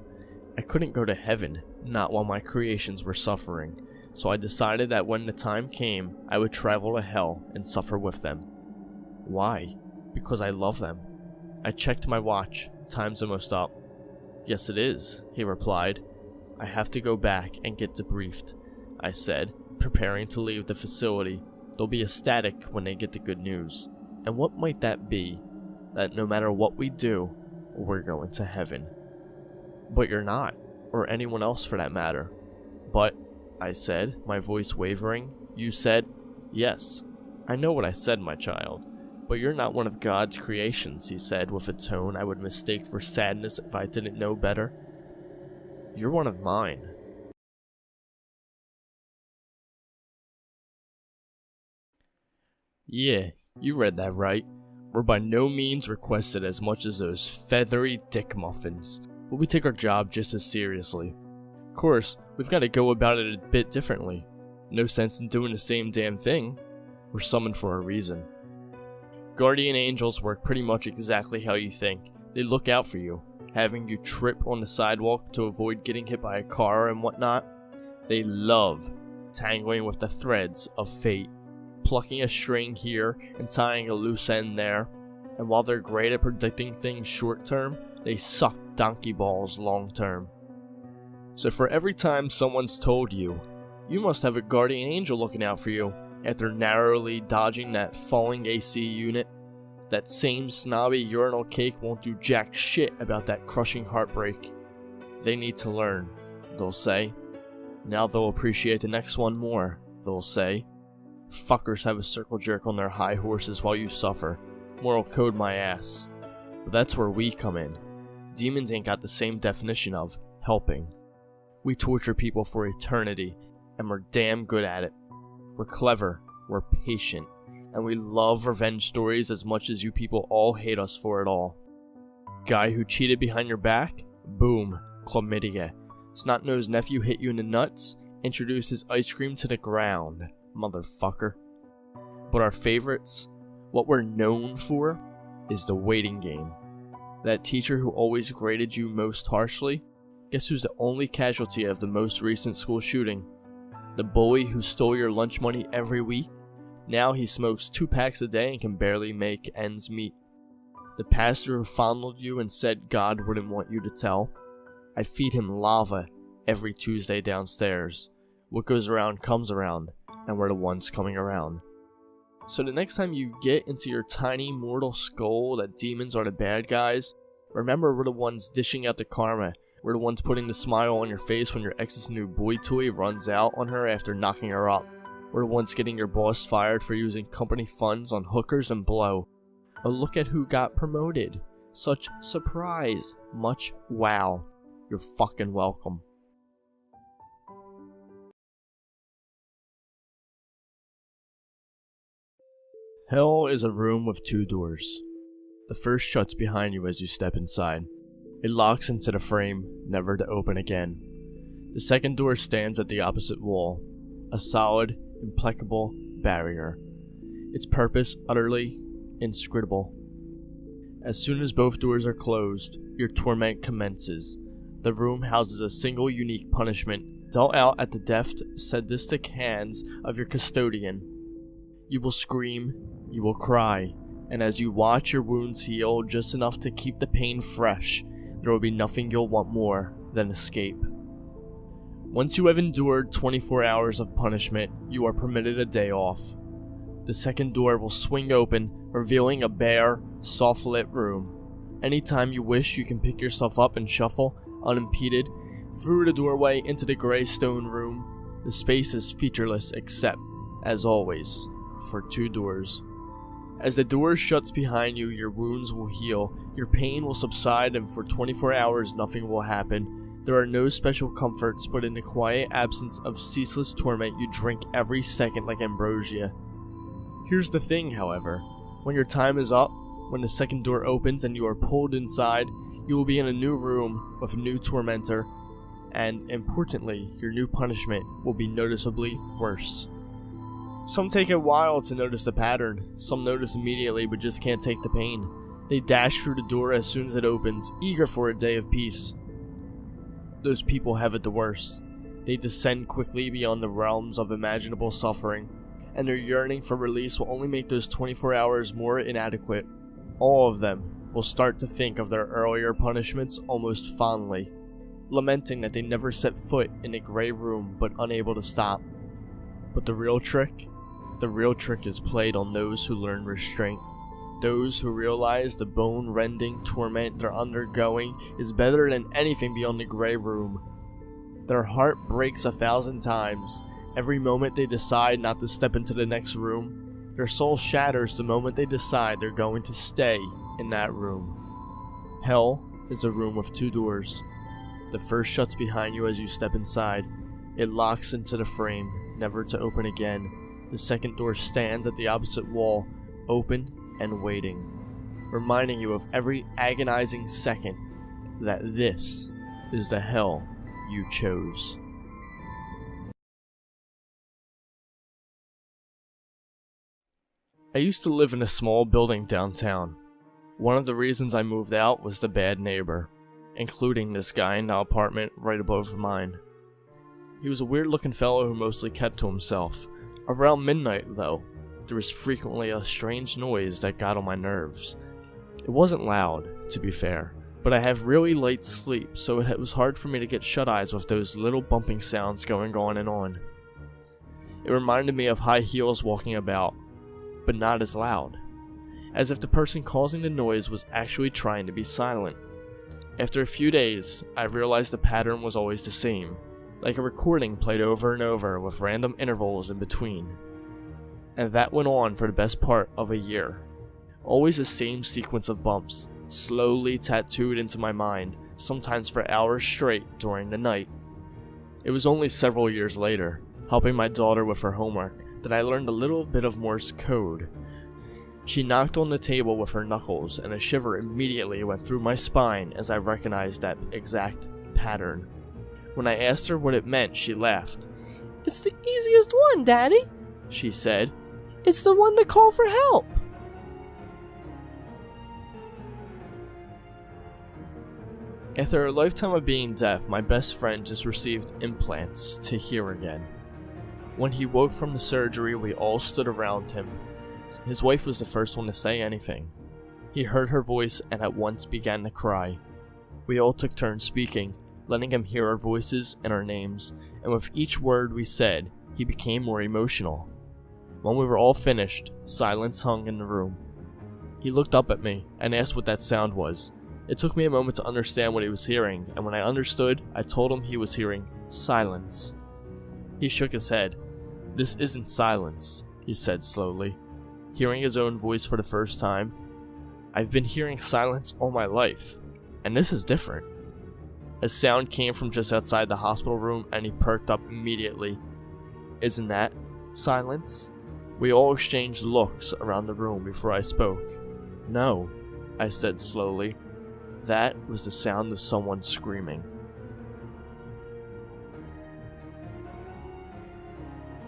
Speaker 1: I couldn't go to heaven, not while my creations were suffering, so I decided that when the time came, I would travel to hell and suffer with them. Why? Because I love them. I checked my watch. Time's almost up. Yes, it is, he replied. I have to go back and get debriefed, I said, preparing to leave the facility. They'll be ecstatic when they get the good news. And what might that be? That no matter what we do, we're going to heaven. But you're not, or anyone else for that matter. But, I said, my voice wavering, you said, yes. I know what I said, my child. But you're not one of God's creations, he said with a tone I would mistake for sadness if I didn't know better. You're one of mine. Yeah, you read that right. We're by no means requested as much as those feathery dick muffins, but we take our job just as seriously. Of course, we've got to go about it a bit differently. No sense in doing the same damn thing. We're summoned for a reason. Guardian angels work pretty much exactly how you think. They look out for you, having you trip on the sidewalk to avoid getting hit by a car and whatnot. They love tangling with the threads of fate, plucking a string here and tying a loose end there. And while they're great at predicting things short term, they suck donkey balls long term. So for every time someone's told you, you must have a guardian angel looking out for you, after narrowly dodging that falling AC unit, That same snobby urinal cake won't do jack shit about that crushing heartbreak. They need to learn, they'll say. Now they'll appreciate the next one more, they'll say. Fuckers have a circle jerk on their high horses while you suffer. Moral code my ass. But that's where we come in. Demons ain't got the same definition of helping. We torture people for eternity, and we're damn good at it. We're clever, we're patient, and we love revenge stories as much as you people all hate us for it all. Guy who cheated behind your back? Boom, chlamydia. Snot-nosed nephew hit you in the nuts? Introduced his ice cream to the ground, motherfucker. But our favorites, what we're known for, is the waiting game. That teacher who always graded you most harshly? Guess who's the only casualty of the most recent school shooting? The bully who stole your lunch money every week? Now he smokes 2 packs a day and can barely make ends meet. The pastor who fondled you and said God wouldn't want you to tell? I feed him lava every Tuesday downstairs. What goes around comes around, and we're the ones coming around. So the next time you get into your tiny mortal skull that demons are the bad guys, remember we're the ones dishing out the karma. We're the ones putting the smile on your face when your ex's new boy toy runs out on her after knocking her up. We're the ones getting your boss fired for using company funds on hookers and blow. A look at who got promoted. Such surprise. Much wow. You're fucking welcome. Hell is a room with 2 doors. The first shuts behind you as you step inside. It locks into the frame, never to open again. The second door stands at the opposite wall, a solid, implacable barrier. Its purpose utterly inscrutable. As soon as both doors are closed, your torment commences. The room houses a single unique punishment dealt out at the deft, sadistic hands of your custodian. You will scream, you will cry, and as you watch your wounds heal just enough to keep the pain fresh, there will be nothing you'll want more than escape. Once you have endured 24 hours of punishment, you are permitted a day off. The second door will swing open, revealing a bare, soft-lit room. Anytime you wish, you can pick yourself up and shuffle, unimpeded, through the doorway into the gray stone room. The space is featureless except, as always, for 2 doors. As the door shuts behind you, your wounds will heal, your pain will subside, and for 24 hours nothing will happen. There are no special comforts, but in the quiet absence of ceaseless torment, you drink every second like ambrosia. Here's the thing, however. When your time is up, when the second door opens and you are pulled inside, you will be in a new room with a new tormentor, and importantly, your new punishment will be noticeably worse. Some take a while to notice the pattern, some notice immediately but just can't take the pain. They dash through the door as soon as it opens, eager for a day of peace. Those people have it the worst. They descend quickly beyond the realms of imaginable suffering, and their yearning for release will only make those 24 hours more inadequate. All of them will start to think of their earlier punishments almost fondly, lamenting that they never set foot in a gray room but unable to stop. But the real trick is played on those who learn restraint. Those who realize the bone-rending torment they're undergoing is better than anything beyond the gray room. Their heart breaks 1,000 times every moment they decide not to step into the next room. Their soul shatters the moment they decide they're going to stay in that room. Hell is a room with 2 doors. The first shuts behind you as you step inside. It locks into the frame, never to open again. The second door stands at the opposite wall, open and waiting, reminding you of every agonizing second that this is the hell you chose. I used to live in a small building downtown. One of the reasons I moved out was the bad neighbor, including this guy in the apartment right above mine. He was a weird looking fellow who mostly kept to himself. Around midnight, though, there was frequently a strange noise that got on my nerves. It wasn't loud, to be fair, but I have really light sleep, so it was hard for me to get shut-eyes with those little bumping sounds going on and on. It reminded me of high heels walking about, but not as loud. as if the person causing the noise was actually trying to be silent. After a few days, I realized the pattern was always the same, like a recording played over and over with random intervals in between. And that went on for the best part of a year. Always the same sequence of bumps, slowly tattooed into my mind, sometimes for hours straight during the night. It was only several years later, helping my daughter with her homework, that I learned a little bit of Morse code. She knocked on the table with her knuckles, and a shiver immediately went through my spine as I recognized that exact pattern. When I asked her what it meant, she laughed. "It's the easiest one, Daddy," she said. "It's the one to call for help." After a lifetime of being deaf, my best friend just received implants to hear again. When he woke from the surgery, we all stood around him. His wife was the first one to say anything. He heard her voice and at once began to cry. We all took turns speaking, letting him hear our voices and our names, and with each word we said, he became more emotional. When we were all finished, silence hung in the room. He looked up at me and asked what that sound was. It took me a moment to understand what he was hearing, and when I understood, I told him he was hearing silence. He shook his head. "This isn't silence," he said slowly, hearing his own voice for the first time. "I've been hearing silence all my life, and this is different." A sound came from just outside the hospital room, and he perked up immediately. "Isn't that silence?" We all exchanged looks around the room before I spoke. "No," I said slowly. "That was the sound of someone screaming."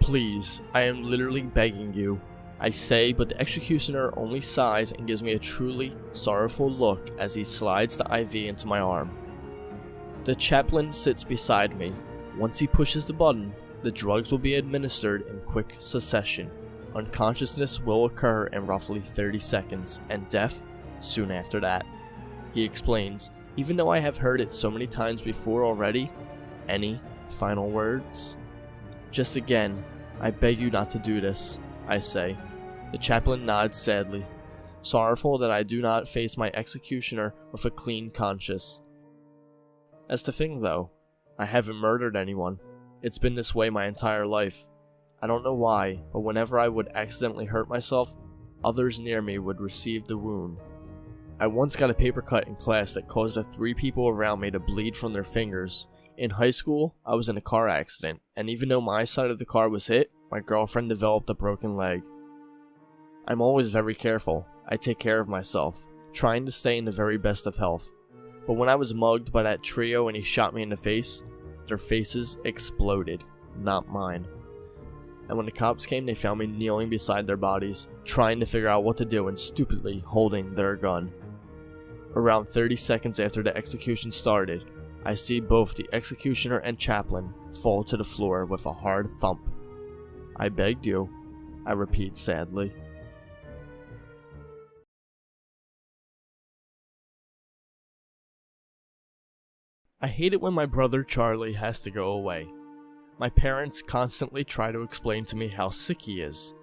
Speaker 1: "Please, I am literally begging you," I say, but the executioner only sighs and gives me a truly sorrowful look as he slides the IV into my arm. The chaplain sits beside me. Once he pushes the button, the drugs will be administered in quick succession. Unconsciousness will occur in roughly 30 seconds, and death soon after that. He explains, "Even though I have heard it so many times before already, any final words?" "Just again, I beg you not to do this," I say. The chaplain nods sadly, sorrowful that I do not face my executioner with a clean conscience. That's the thing though, I haven't murdered anyone. It's been this way my entire life. I don't know why, but whenever I would accidentally hurt myself, others near me would receive the wound. I once got a paper cut in class that caused the 3 people around me to bleed from their fingers. In high school, I was in a car accident, and even though my side of the car was hit, my girlfriend developed a broken leg. I'm always very careful. I take care of myself, trying to stay in the very best of health. But when I was mugged by that trio and he shot me in the face, their faces exploded, not mine. And when the cops came, they found me kneeling beside their bodies, trying to figure out what to do and stupidly holding their gun. Around 30 seconds after the execution started, I see both the executioner and chaplain fall to the floor with a hard thump. "I begged you," I repeat sadly. I hate it when my brother Charlie has to go away. My parents constantly try to explain to me how sick he is.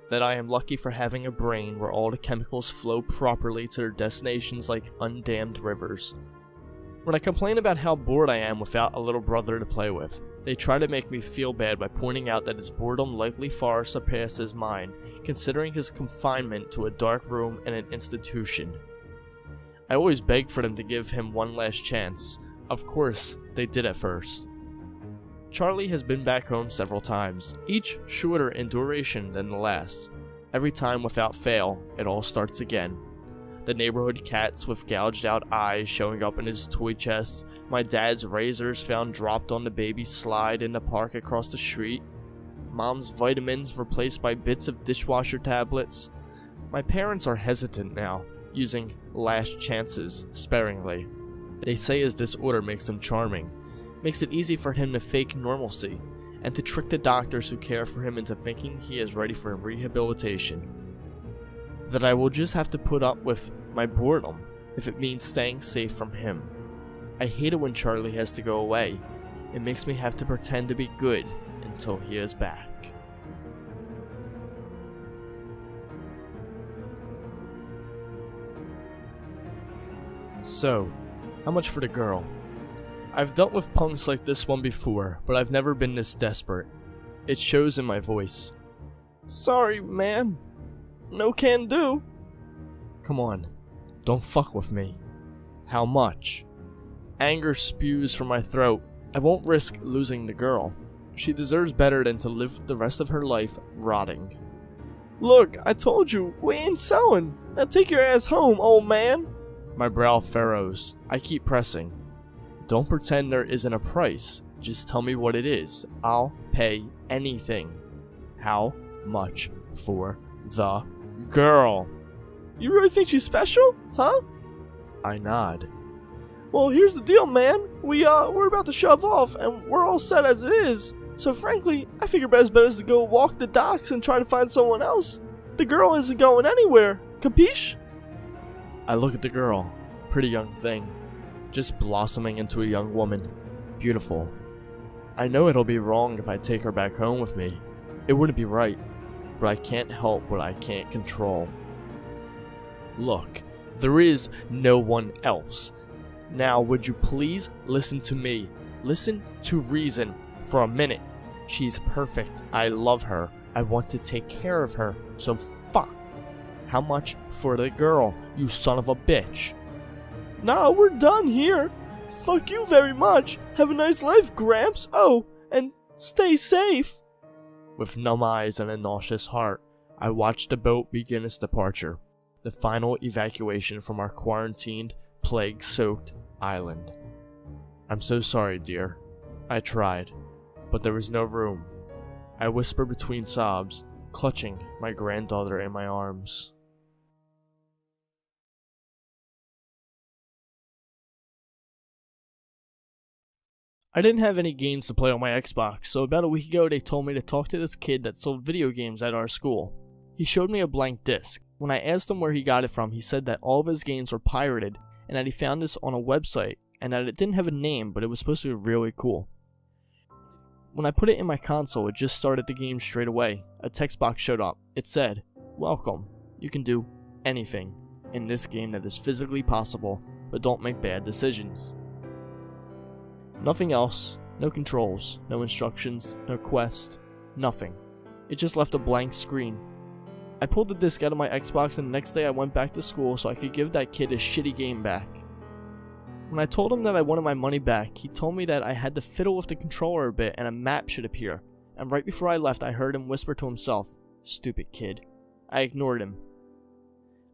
Speaker 1: That I am lucky for having a brain where all the chemicals flow properly to their destinations like undammed rivers. When I complain about how bored I am without a little brother to play with, they try to make me feel bad by pointing out that his boredom likely far surpasses mine, considering his confinement to a dark room in an institution. I always beg for them to give him one last chance. Of course, they did at first. Charlie has been back home several times, each shorter in duration than the last. Every time without fail, it all starts again. The neighborhood cats with gouged out eyes showing up in his toy chest, my dad's razors found dropped on the baby slide in the park across the street, mom's vitamins replaced by bits of dishwasher tablets. My parents are hesitant now, using last chances sparingly. They say his disorder makes him charming, makes it easy for him to fake normalcy, and to trick the doctors who care for him into thinking he is ready for rehabilitation. That I will just have to put up with my boredom if it means staying safe from him. I hate it when Charlie has to go away. It makes me have to pretend to be good until he is back. So, how much for the girl? I've dealt with punks like this one before, but I've never been this desperate. It shows in my voice. Sorry, man. No can do. Come on, don't fuck with me. How much? Anger spews from my throat. I won't risk losing the girl. She deserves better than to live the rest of her life rotting. Look, I told you, we ain't selling. Now take your ass home, old man. My brow furrows. I keep pressing. Don't pretend there isn't a price. Just tell me what it is. I'll pay anything. How much for the girl? You really think she's special? Huh? I nod. Well, here's the deal, man. We're about to shove off, and we're all set as it is. So frankly, I figure best bet is to go walk the docks and try to find someone else. The girl isn't going anywhere. Capiche? I look at the girl. Pretty young thing. Just blossoming into a young woman. Beautiful. I know it'll be wrong if I take her back home with me. It wouldn't be right. But I can't help what I can't control. Look, there is no one else. Now, would you please listen to me? Listen to reason for a minute. She's perfect. I love her. I want to take care of her. So fuck. How much for the girl, you son of a bitch? Nah, we're done here. Fuck you very much. Have a nice life, Gramps. Oh, and stay safe. With numb eyes and a nauseous heart, I watched the boat begin its departure. The final evacuation from our quarantined, plague-soaked island. I'm so sorry, dear. I tried, but there was no room. I whispered between sobs, clutching my granddaughter in my arms. I didn't have any games to play on my Xbox, so about a week ago they told me to talk to this kid that sold video games at our school. He showed me a blank disc. When I asked him where he got it from, he said that all of his games were pirated and that he found this on a website and that it didn't have a name, but it was supposed to be really cool. When I put it in my console, it just started the game straight away. A text box showed up. It said, "Welcome. You can do anything in this game that is physically possible, but don't make bad decisions." Nothing else, no controls, no instructions, no quest, nothing. It just left a blank screen. I pulled the disc out of my Xbox and the next day I went back to school so I could give that kid his shitty game back. When I told him that I wanted my money back, he told me that I had to fiddle with the controller a bit and a map should appear, and right before I left I heard him whisper to himself, "Stupid kid." I ignored him.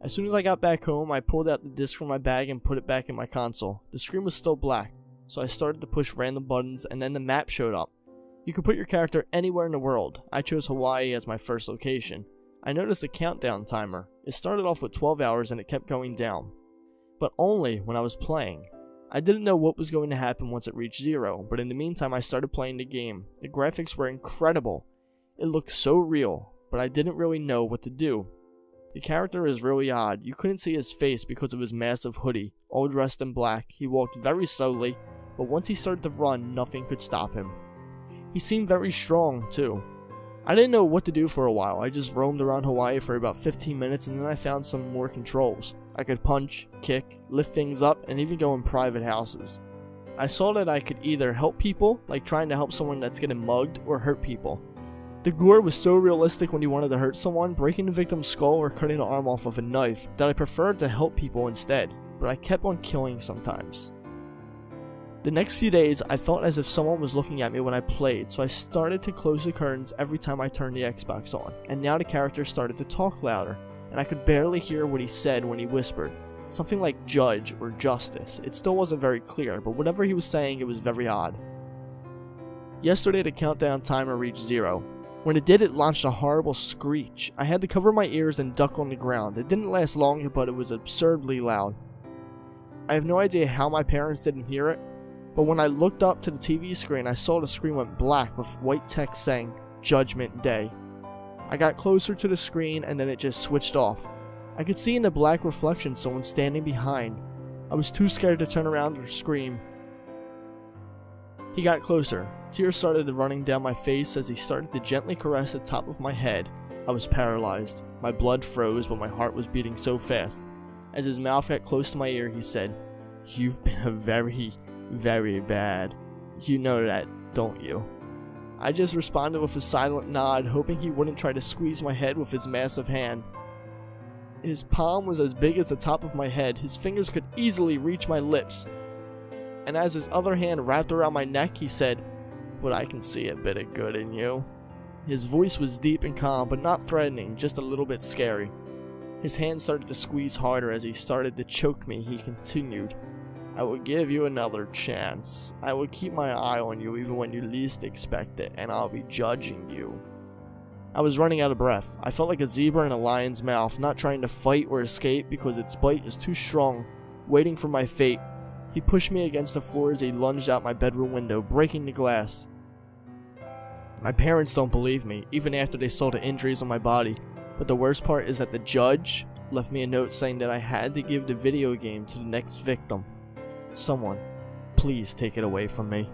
Speaker 1: As soon as I got back home, I pulled out the disc from my bag and put it back in my console. The screen was still black, so I started to push random buttons and then the map showed up. You could put your character anywhere in the world. I chose Hawaii as my first location. I noticed a countdown timer. It started off with 12 hours and it kept going down. But only when I was playing. I didn't know what was going to happen once it reached 0, but in the meantime I started playing the game. The graphics were incredible. It looked so real, but I didn't really know what to do. The character is really odd. You couldn't see his face because of his massive hoodie. All dressed in black, he walked very slowly, but once he started to run, nothing could stop him. He seemed very strong, too. I didn't know what to do for a while. I just roamed around Hawaii for about 15 minutes and then I found some more controls. I could punch, kick, lift things up, and even go in private houses. I saw that I could either help people, like trying to help someone that's getting mugged, or hurt people. The gore was so realistic when you wanted to hurt someone, breaking the victim's skull or cutting the arm off with a knife, that I preferred to help people instead, but I kept on killing sometimes. The next few days, I felt as if someone was looking at me when I played, so I started to close the curtains every time I turned the Xbox on, and now the character started to talk louder, and I could barely hear what he said when he whispered. Something like judge or justice. It still wasn't very clear, but whatever he was saying, it was very odd. Yesterday, the countdown timer reached 0. When it did, it launched a horrible screech. I had to cover my ears and duck on the ground. It didn't last long, but it was absurdly loud. I have no idea how my parents didn't hear it, but when I looked up to the TV screen, I saw the screen went black with white text saying, Judgment Day. I got closer to the screen and then it just switched off. I could see in the black reflection someone standing behind. I was too scared to turn around or scream. He got closer. Tears started running down my face as he started to gently caress the top of my head. I was paralyzed. My blood froze, but my heart was beating so fast. As his mouth got close to my ear, he said, You've been a very, very bad. You know that, don't you? I just responded with a silent nod, hoping he wouldn't try to squeeze my head with his massive hand. His palm was as big as the top of my head. His fingers could easily reach my lips. And as his other hand wrapped around my neck, he said, "But I can see a bit of good in you." His voice was deep and calm, but not threatening, just a little bit scary. His hand started to squeeze harder as he started to choke me. He continued, "I will give you another chance. I will keep my eye on you even when you least expect it, and I'll be judging you." I was running out of breath. I felt like a zebra in a lion's mouth, not trying to fight or escape because its bite is too strong, waiting for my fate. He pushed me against the floor as he lunged out my bedroom window, breaking the glass. My parents don't believe me, even after they saw the injuries on my body, but the worst part is that the judge left me a note saying that I had to give the video game to the next victim. Someone, please take it away from me.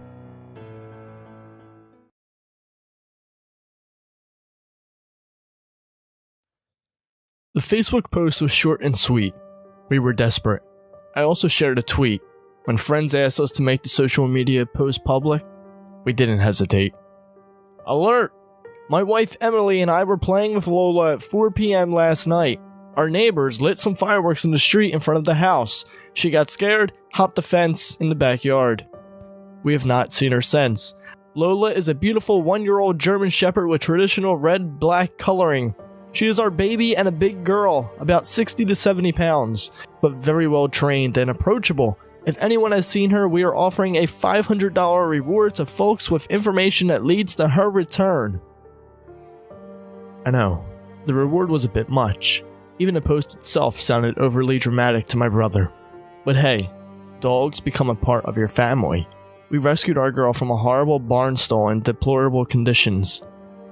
Speaker 1: The Facebook post was short and sweet. We were desperate. I also shared a tweet. When friends asked us to make the social media post public, we didn't hesitate. Alert! My wife Emily and I were playing with Lola at 4 p.m. last night. Our neighbors lit some fireworks in the street in front of the house. She got scared, hopped the fence in the backyard. We have not seen her since. Lola is a beautiful 1-year-old German Shepherd with traditional red-black coloring. She is our baby and a big girl, about 60 to 70 pounds, but very well trained and approachable. If anyone has seen her, we are offering a $500 reward to folks with information that leads to her return. I know, the reward was a bit much. Even the post itself sounded overly dramatic to my brother. But hey, dogs become a part of your family. We rescued our girl from a horrible barn stall in deplorable conditions.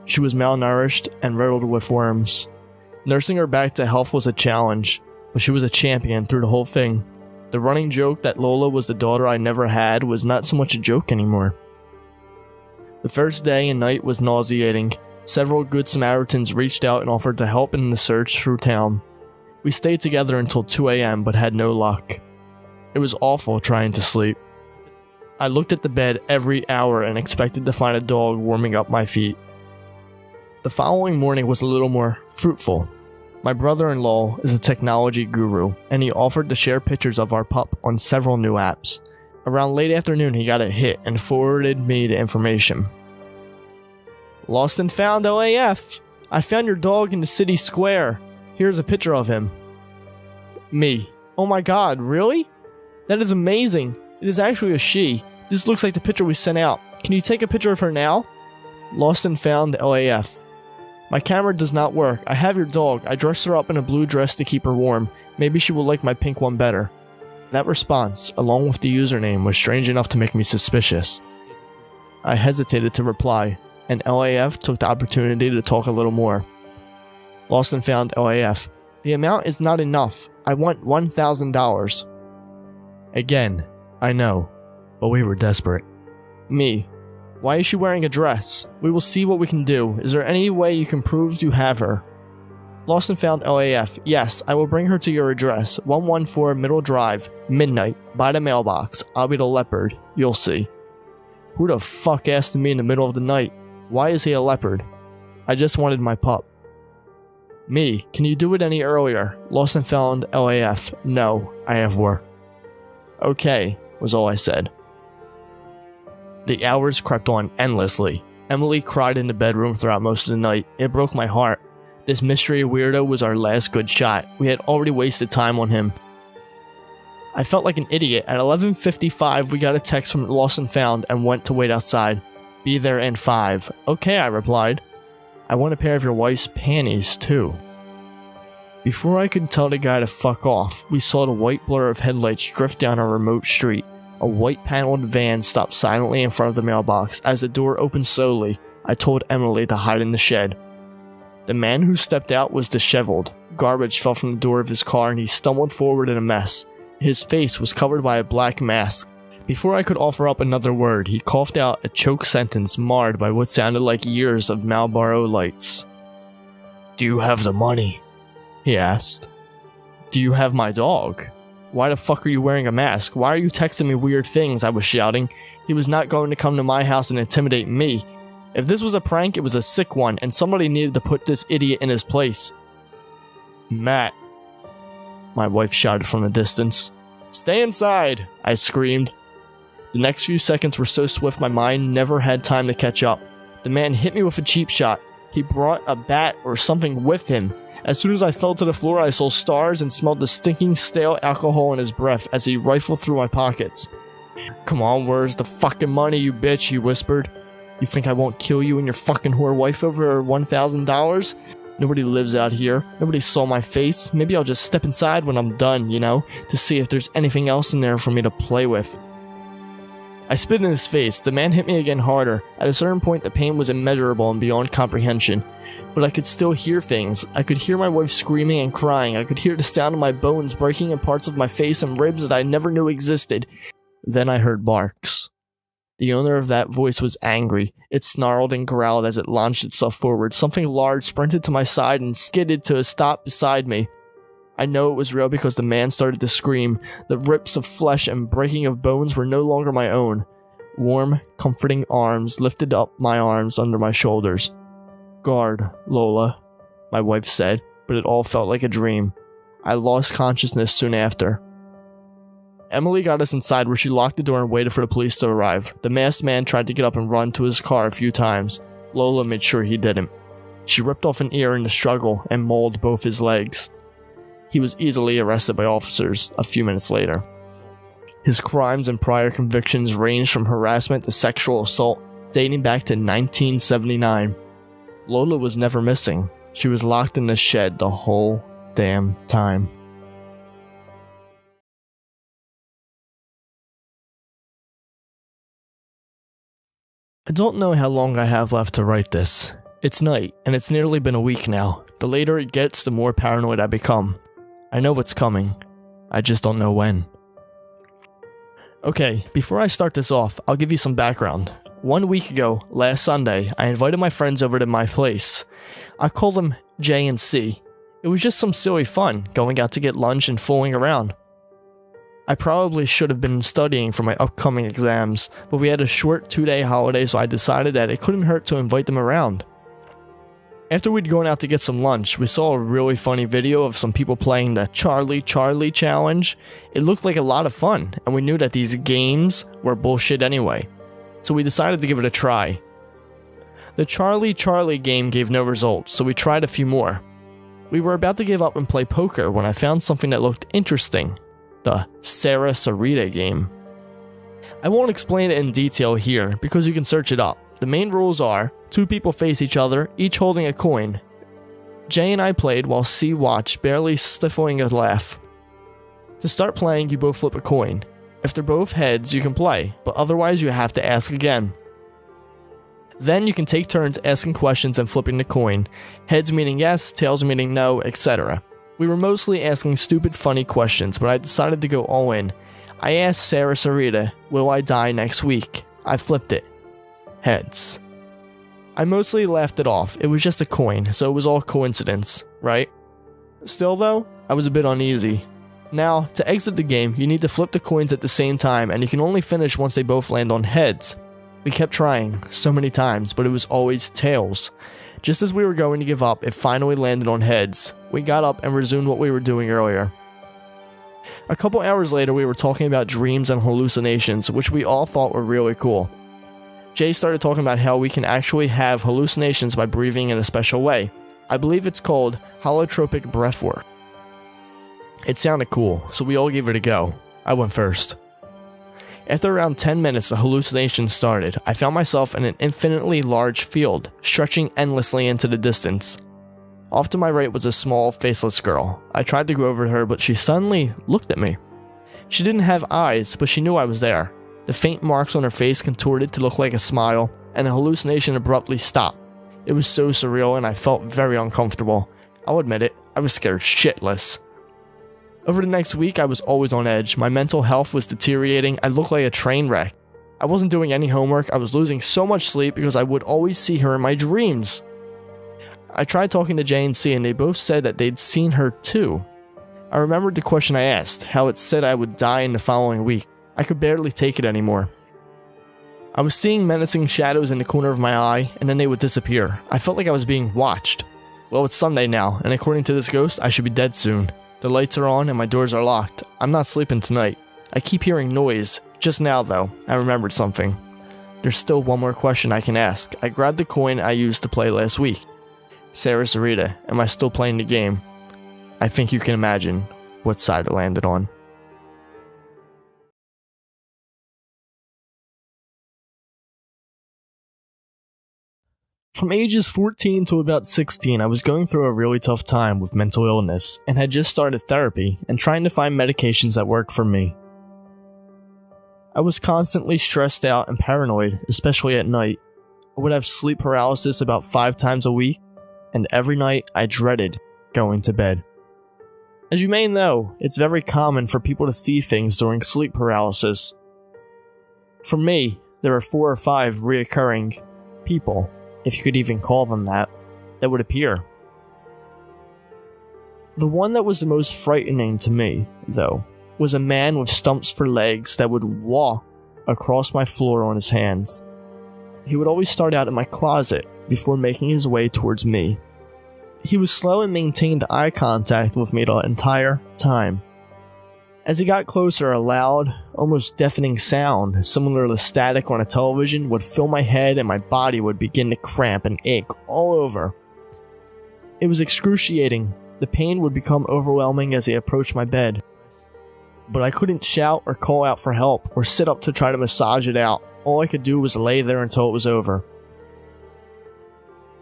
Speaker 1: She was malnourished and riddled with worms. Nursing her back to health was a challenge, but she was a champion through the whole thing. The running joke that Lola was the daughter I never had was not so much a joke anymore. The first day and night was nauseating. Several good Samaritans reached out and offered to help in the search through town. We stayed together until 2 a.m. but had no luck. It was awful trying to sleep. I looked at the bed every hour and expected to find a dog warming up my feet. The following morning was a little more fruitful. My brother-in-law is a technology guru, and he offered to share pictures of our pup on several new apps. Around late afternoon, he got a hit and forwarded me the information. Lost and found LAF. I found your dog in the city square. Here's a picture of him. Me. Oh my god, really? That is amazing. It is actually a she. This looks like the picture we sent out. Can you take a picture of her now? Lost and found LAF. My camera does not work. I have your dog. I dressed her up in a blue dress to keep her warm. Maybe she will like my pink one better. That response, along with the username, was strange enough to make me suspicious. I hesitated to reply, and LAF took the opportunity to talk a little more. Lost and found LAF. The amount is not enough. I want $1,000. Again, I know, but we were desperate. Me. Why is she wearing a dress? We will see what we can do. Is there any way you can prove you have her? Lost and found LAF. Yes, I will bring her to your address. 114 Middle Drive, midnight, by the mailbox. I'll be the leopard. You'll see. Who the fuck asked me in the middle of the night? Why is he a leopard? I just wanted my pup. Me, can you do it any earlier? Lost and found LAF. No, I have work. Okay, was all I said. The hours crept on endlessly. Emily cried in the bedroom throughout most of the night. It broke my heart. This mystery weirdo was our last good shot. We had already wasted time on him. I felt like an idiot. At 11:55, we got a text from Lost and Found and went to wait outside. Be there in 5. Okay, I replied. I want a pair of your wife's panties, too. Before I could tell the guy to fuck off, we saw the white blur of headlights drift down a remote street. A white paneled van stopped silently in front of the mailbox. As the door opened slowly, I told Emily to hide in the shed. The man who stepped out was disheveled. Garbage fell from the door of his car and he stumbled forward in a mess. His face was covered by a black mask. Before I could offer up another word, he coughed out a choked sentence marred by what sounded like years of Marlboro Lights. "Do you have the money?" he asked. "Do you have my dog?" Why the fuck are you wearing a mask? Why are you texting me weird things? I was shouting. He was not going to come to my house and intimidate me. If this was a prank, it was a sick one, and somebody needed to put this idiot in his place. Matt, my wife shouted from the distance. Stay inside, I screamed. The next few seconds were so swift my mind never had time to catch up. The man hit me with a cheap shot. He brought a bat or something with him. As soon as I fell to the floor, I saw stars and smelled the stinking stale alcohol in his breath as he rifled through my pockets. Come on, where's the fucking money, you bitch, he whispered. You think I won't kill you and your fucking whore wife over $1,000? Nobody lives out here. Nobody saw my face. Maybe I'll just step inside when I'm done, you know, to see if there's anything else in there for me to play with. I spit in his face. The man hit me again harder. At a certain point, the pain was immeasurable and beyond comprehension. But I could still hear things. I could hear my wife screaming and crying. I could hear the sound of my bones breaking in parts of my face and ribs that I never knew existed. Then I heard barks. The owner of that voice was angry. It snarled and growled as it launched itself forward. Something large sprinted to my side and skidded to a stop beside me. I know it was real because the man started to scream. The rips of flesh and breaking of bones were no longer my own. Warm, comforting arms lifted up my arms under my shoulders. Guard, Lola, my wife said, but it all felt like a dream. I lost consciousness soon after. Emily got us inside where she locked the door and waited for the police to arrive. The masked man tried to get up and run to his car a few times. Lola made sure he didn't. She ripped off an ear in the struggle and mauled both his legs. He was easily arrested by officers a few minutes later. His crimes and prior convictions ranged from harassment to sexual assault, dating back to 1979. Lola was never missing. She was locked in the shed the whole damn time. I don't know how long I have left to write this. It's night, and it's nearly been a week now. The later it gets, the more paranoid I become. I know what's coming. I just don't know when. Okay, before I start this off, I'll give you some background. 1 week ago, last Sunday, I invited my friends over to my place. I called them J and C. It was just some silly fun, going out to get lunch and fooling around. I probably should have been studying for my upcoming exams, but we had a short 2-day holiday, so I decided that it couldn't hurt to invite them around. After we'd gone out to get some lunch, we saw a really funny video of some people playing the Charlie Charlie challenge. It looked like a lot of fun, and we knew that these games were bullshit anyway, so we decided to give it a try. The Charlie Charlie game gave no results, so we tried a few more. We were about to give up and play poker when I found something that looked interesting. The Sarah Sarita game. I won't explain it in detail here because you can search it up. The main rules are, 2 people face each other, each holding a coin. Jay and I played while C watched, barely stifling a laugh. To start playing, you both flip a coin. If they're both heads, you can play, but otherwise you have to ask again. Then you can take turns asking questions and flipping the coin, heads meaning yes, tails meaning no, etc. We were mostly asking stupid funny questions, but I decided to go all in. I asked Sarah Sarita, will I die next week? I flipped it. Heads. I mostly laughed it off. It was just a coin, so it was all coincidence, right? Still though, I was a bit uneasy. Now, to exit the game, you need to flip the coins at the same time, and you can only finish once they both land on heads. We kept trying, so many times, but it was always tails. Just as we were going to give up, it finally landed on heads. We got up and resumed what we were doing earlier. A couple hours later, we were talking about dreams and hallucinations, which we all thought were really cool. Jay started talking about how we can actually have hallucinations by breathing in a special way. I believe it's called holotropic breathwork. It sounded cool, so we all gave it a go. I went first. After around 10 minutes, the hallucination started. I found myself in an infinitely large field, stretching endlessly into the distance. Off to my right was a small, faceless girl. I tried to go over to her, but she suddenly looked at me. She didn't have eyes, but she knew I was there. The faint marks on her face contorted to look like a smile, and the hallucination abruptly stopped. It was so surreal, and I felt very uncomfortable. I'll admit it, I was scared shitless. Over the next week, I was always on edge. My mental health was deteriorating. I looked like a train wreck. I wasn't doing any homework. I was losing so much sleep because I would always see her in my dreams. I tried talking to Jay and C, and they both said that they'd seen her too. I remembered the question I asked, how it said I would die in the following week. I could barely take it anymore. I was seeing menacing shadows in the corner of my eye, and then they would disappear. I felt like I was being watched. Well, it's Sunday now, and according to this ghost, I should be dead soon. The lights are on and my doors are locked. I'm not sleeping tonight. I keep hearing noise. Just now, though, I remembered something. There's still one more question I can ask. I grabbed the coin I used to play last week. Sarah Sarita, am I still playing the game? I think you can imagine what side it landed on. From ages 14 to about 16, I was going through a really tough time with mental illness and had just started therapy and trying to find medications that worked for me. I was constantly stressed out and paranoid, especially at night. I would have sleep paralysis about 5 times a week, and every night I dreaded going to bed. As you may know, it's very common for people to see things during sleep paralysis. For me, there are 4 or 5 reoccurring people, if you could even call them that would appear. The one that was the most frightening to me, though, was a man with stumps for legs that would walk across my floor on his hands. He would always start out in my closet before making his way towards me. He was slow and maintained eye contact with me the entire time. As he got closer, a loud, almost deafening sound, similar to static on a television, would fill my head and my body would begin to cramp and ache all over. It was excruciating. The pain would become overwhelming as he approached my bed. But I couldn't shout or call out for help or sit up to try to massage it out. All I could do was lay there until it was over.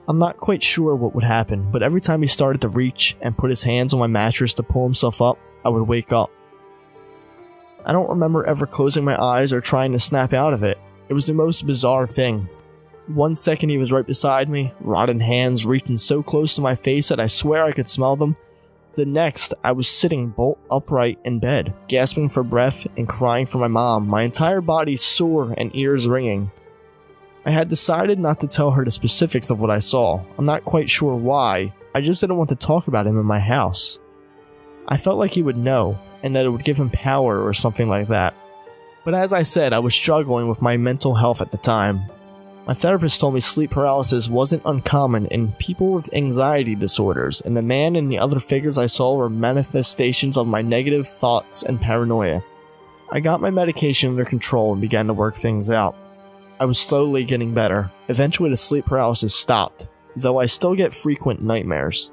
Speaker 1: I'm not quite sure what would happen, but every time he started to reach and put his hands on my mattress to pull himself up, I would wake up. I don't remember ever closing my eyes or trying to snap out of it. It was the most bizarre thing. 1 second he was right beside me, rotted hands reaching so close to my face that I swear I could smell them. The next, I was sitting bolt upright in bed, gasping for breath and crying for my mom, my entire body sore and ears ringing. I had decided not to tell her the specifics of what I saw. I'm not quite sure why, I just didn't want to talk about him in my house. I felt like he would know, and that it would give him power or something like that. But as I said, I was struggling with my mental health at the time. My therapist told me sleep paralysis wasn't uncommon in people with anxiety disorders, and the man and the other figures I saw were manifestations of my negative thoughts and paranoia. I got my medication under control and began to work things out. I was slowly getting better. Eventually the sleep paralysis stopped, though I still get frequent nightmares.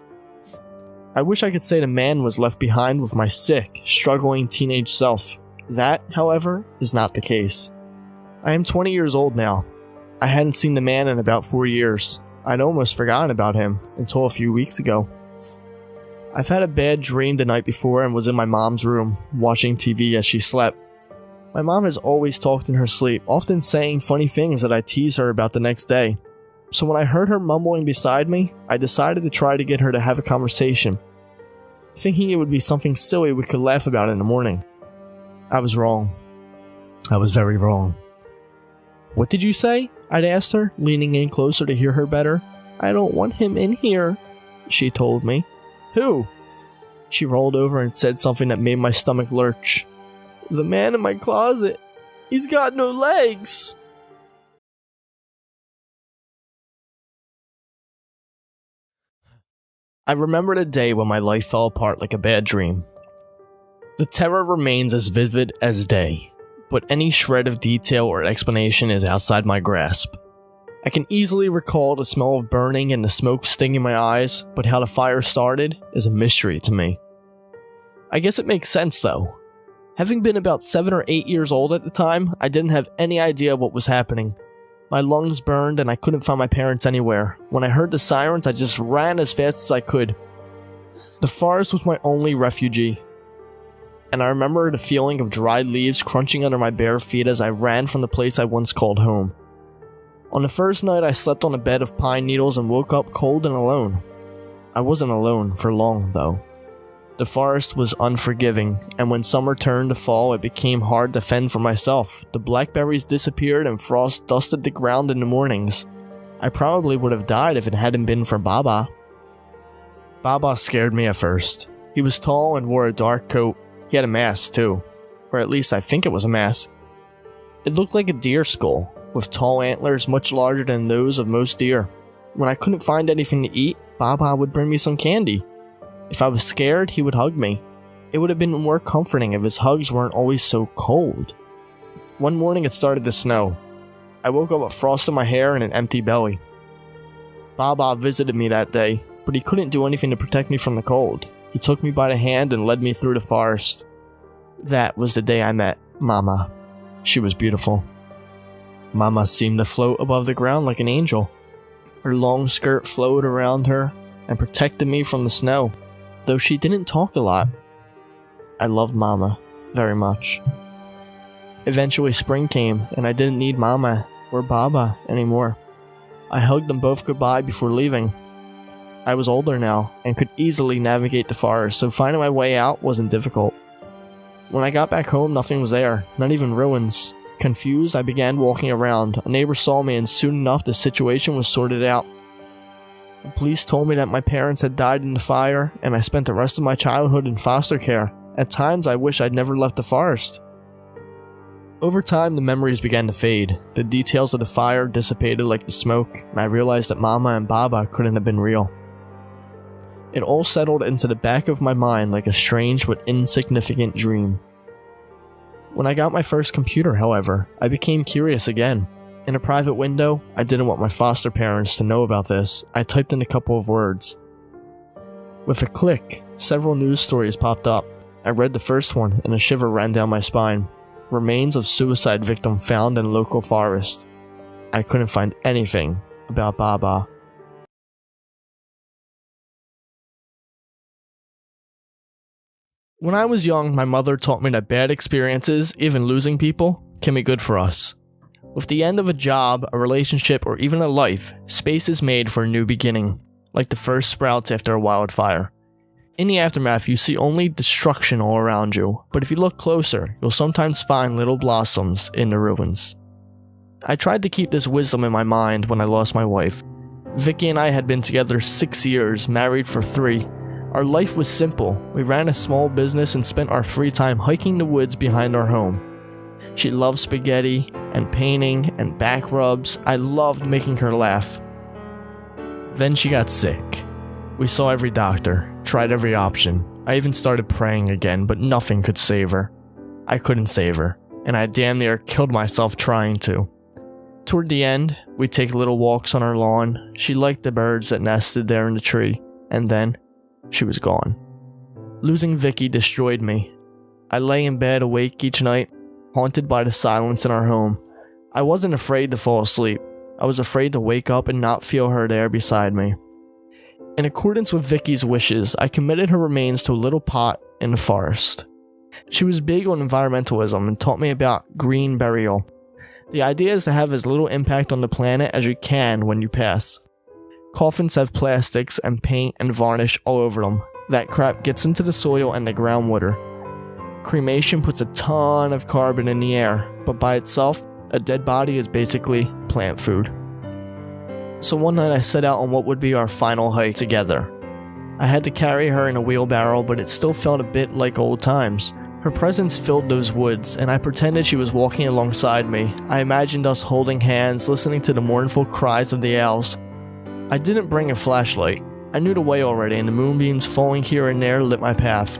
Speaker 1: I wish I could say the man was left behind with my sick, struggling teenage self. That, however, is not the case. I am 20 years old now. I hadn't seen the man in about 4 years. I'd almost forgotten about him until a few weeks ago. I've had a bad dream the night before and was in my mom's room, watching TV as she slept. My mom has always talked in her sleep, often saying funny things that I tease her about the next day. So when I heard her mumbling beside me, I decided to try to get her to have a conversation, thinking it would be something silly we could laugh about in the morning. I was wrong. I was very wrong. "What did you say?" I'd asked her, leaning in closer to hear her better. "I don't want him in here," she told me. "Who?" She rolled over and said something that made my stomach lurch. "The man in my closet. He's got no legs." I remember the day when my life fell apart like a bad dream. The terror remains as vivid as day, but any shred of detail or explanation is outside my grasp. I can easily recall the smell of burning and the smoke stinging my eyes, but how the fire started is a mystery to me. I guess it makes sense though. Having been about 7 or 8 years old at the time, I didn't have any idea what was happening. My lungs burned and I couldn't find my parents anywhere. When I heard the sirens, I just ran as fast as I could. The forest was my only refuge, and I remember the feeling of dried leaves crunching under my bare feet as I ran from the place I once called home. On the first night, I slept on a bed of pine needles and woke up cold and alone. I wasn't alone for long, though. The forest was unforgiving, and when summer turned to fall, it became hard to fend for myself. The blackberries disappeared and frost dusted the ground in the mornings. I probably would have died if it hadn't been for Baba. Baba scared me at first. He was tall and wore a dark coat. He had a mask too, or at least I think it was a mask. It looked like a deer skull, with tall antlers much larger than those of most deer. When I couldn't find anything to eat, Baba would bring me some candy. If I was scared, he would hug me. It would have been more comforting if his hugs weren't always so cold. One morning it started to snow. I woke up with frost in my hair and an empty belly. Baba visited me that day, but he couldn't do anything to protect me from the cold. He took me by the hand and led me through the forest. That was the day I met Mama. She was beautiful. Mama seemed to float above the ground like an angel. Her long skirt flowed around her and protected me from the snow, though she didn't talk a lot. I loved Mama very much. Eventually spring came and I didn't need Mama or Baba anymore. I hugged them both goodbye before leaving. I was older now and could easily navigate the forest, so finding my way out wasn't difficult. When I got back home, nothing was there, not even ruins. Confused, I began walking around. A neighbor saw me and soon enough the situation was sorted out. The police told me that my parents had died in the fire and I spent the rest of my childhood in foster care. At times I wish I'd never left the forest. Over time the memories began to fade. The details of the fire dissipated like the smoke, and I realized that Mama and Baba couldn't have been real. It all settled into the back of my mind like a strange but insignificant dream. When I got my first computer, however, I became curious again. In a private window, I didn't want my foster parents to know about this. I typed in a couple of words. With a click, several news stories popped up. I read the first one and a shiver ran down my spine. Remains of suicide victim found in local forest. I couldn't find anything about Baba. When I was young, my mother taught me that bad experiences, even losing people, can be good for us. With the end of a job, a relationship, or even a life, space is made for a new beginning, like the first sprouts after a wildfire. In the aftermath, you see only destruction all around you, but if you look closer, you'll sometimes find little blossoms in the ruins. I tried to keep this wisdom in my mind when I lost my wife. Vicky and I had been together 6 years, married for 3. Our life was simple. We ran a small business and spent our free time hiking the woods behind our home. She loved spaghetti and painting and back rubs. I loved making her laugh. Then she got sick. We saw every doctor, tried every option. I even started praying again, but nothing could save her. I couldn't save her, and I damn near killed myself trying to. Toward the end, we'd take little walks on our lawn. She liked the birds that nested there in the tree, and then she was gone. Losing Vicky destroyed me. I lay in bed awake each night, haunted by the silence in our home. I wasn't afraid to fall asleep. I was afraid to wake up and not feel her there beside me. In accordance with Vicky's wishes, I committed her remains to a little pot in the forest. She was big on environmentalism and taught me about green burial. The idea is to have as little impact on the planet as you can when you pass. Coffins have plastics and paint and varnish all over them. That crap gets into the soil and the groundwater. Cremation puts a ton of carbon in the air, but by itself, a dead body is basically plant food. So one night I set out on what would be our final hike together. I had to carry her in a wheelbarrow, but it still felt a bit like old times. Her presence filled those woods, and I pretended she was walking alongside me. I imagined us holding hands, listening to the mournful cries of the owls. I didn't bring a flashlight. I knew the way already, and the moonbeams falling here and there lit my path.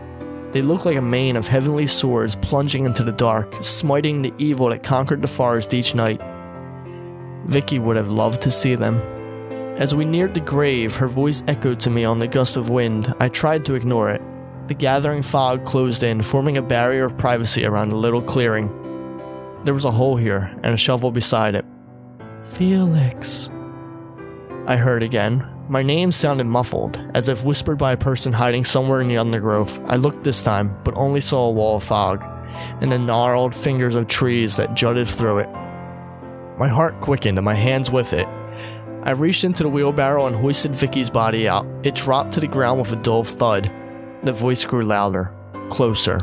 Speaker 1: They looked like a mane of heavenly swords plunging into the dark, smiting the evil that conquered the forest each night. Vicky would have loved to see them. As we neared the grave, her voice echoed to me on the gust of wind. I tried to ignore it. The gathering fog closed in, forming a barrier of privacy around the little clearing. There was a hole here, and a shovel beside it. Felix, I heard again. My name sounded muffled, as if whispered by a person hiding somewhere in the undergrowth. I looked this time, but only saw a wall of fog, and the gnarled fingers of trees that jutted through it. My heart quickened, and my hands with it. I reached into the wheelbarrow and hoisted Vicky's body out. It dropped to the ground with a dull thud. The voice grew louder, closer.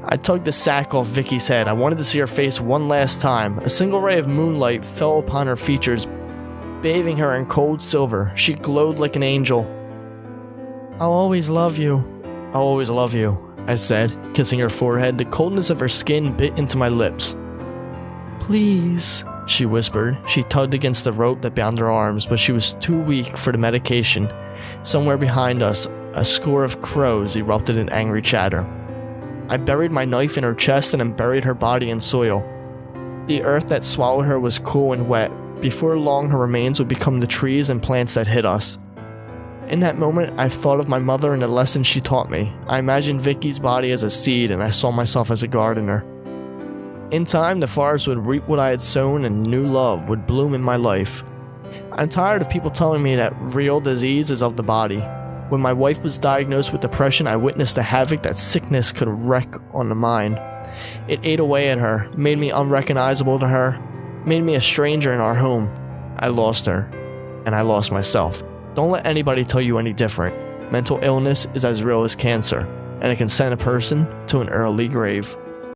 Speaker 1: I tugged the sack off Vicky's head. I wanted to see her face one last time. A single ray of moonlight fell upon her features, bathing her in cold silver. She glowed like an angel. I'll always love you, I'll always love you, I said, kissing her forehead. The coldness of her skin bit into my lips. Please, she whispered. She tugged against the rope that bound her arms, but she was too weak for the medication. Somewhere behind us, a score of crows erupted in angry chatter. I buried my knife in her chest and then buried her body in soil. The earth that swallowed her was cool and wet. Before long, her remains would become the trees and plants that hid us. In that moment, I thought of my mother and the lessons she taught me. I imagined Vicky's body as a seed, and I saw myself as a gardener. In time, the forest would reap what I had sown, and new love would bloom in my life. I'm tired of people telling me that real disease is of the body. When my wife was diagnosed with depression, I witnessed the havoc that sickness could wreak on the mind. It ate away at her, made me unrecognizable to her, made me a stranger in our home. I lost her, and I lost myself. Don't let anybody tell you any different. Mental illness is as real as cancer, and it can send a person to an early grave.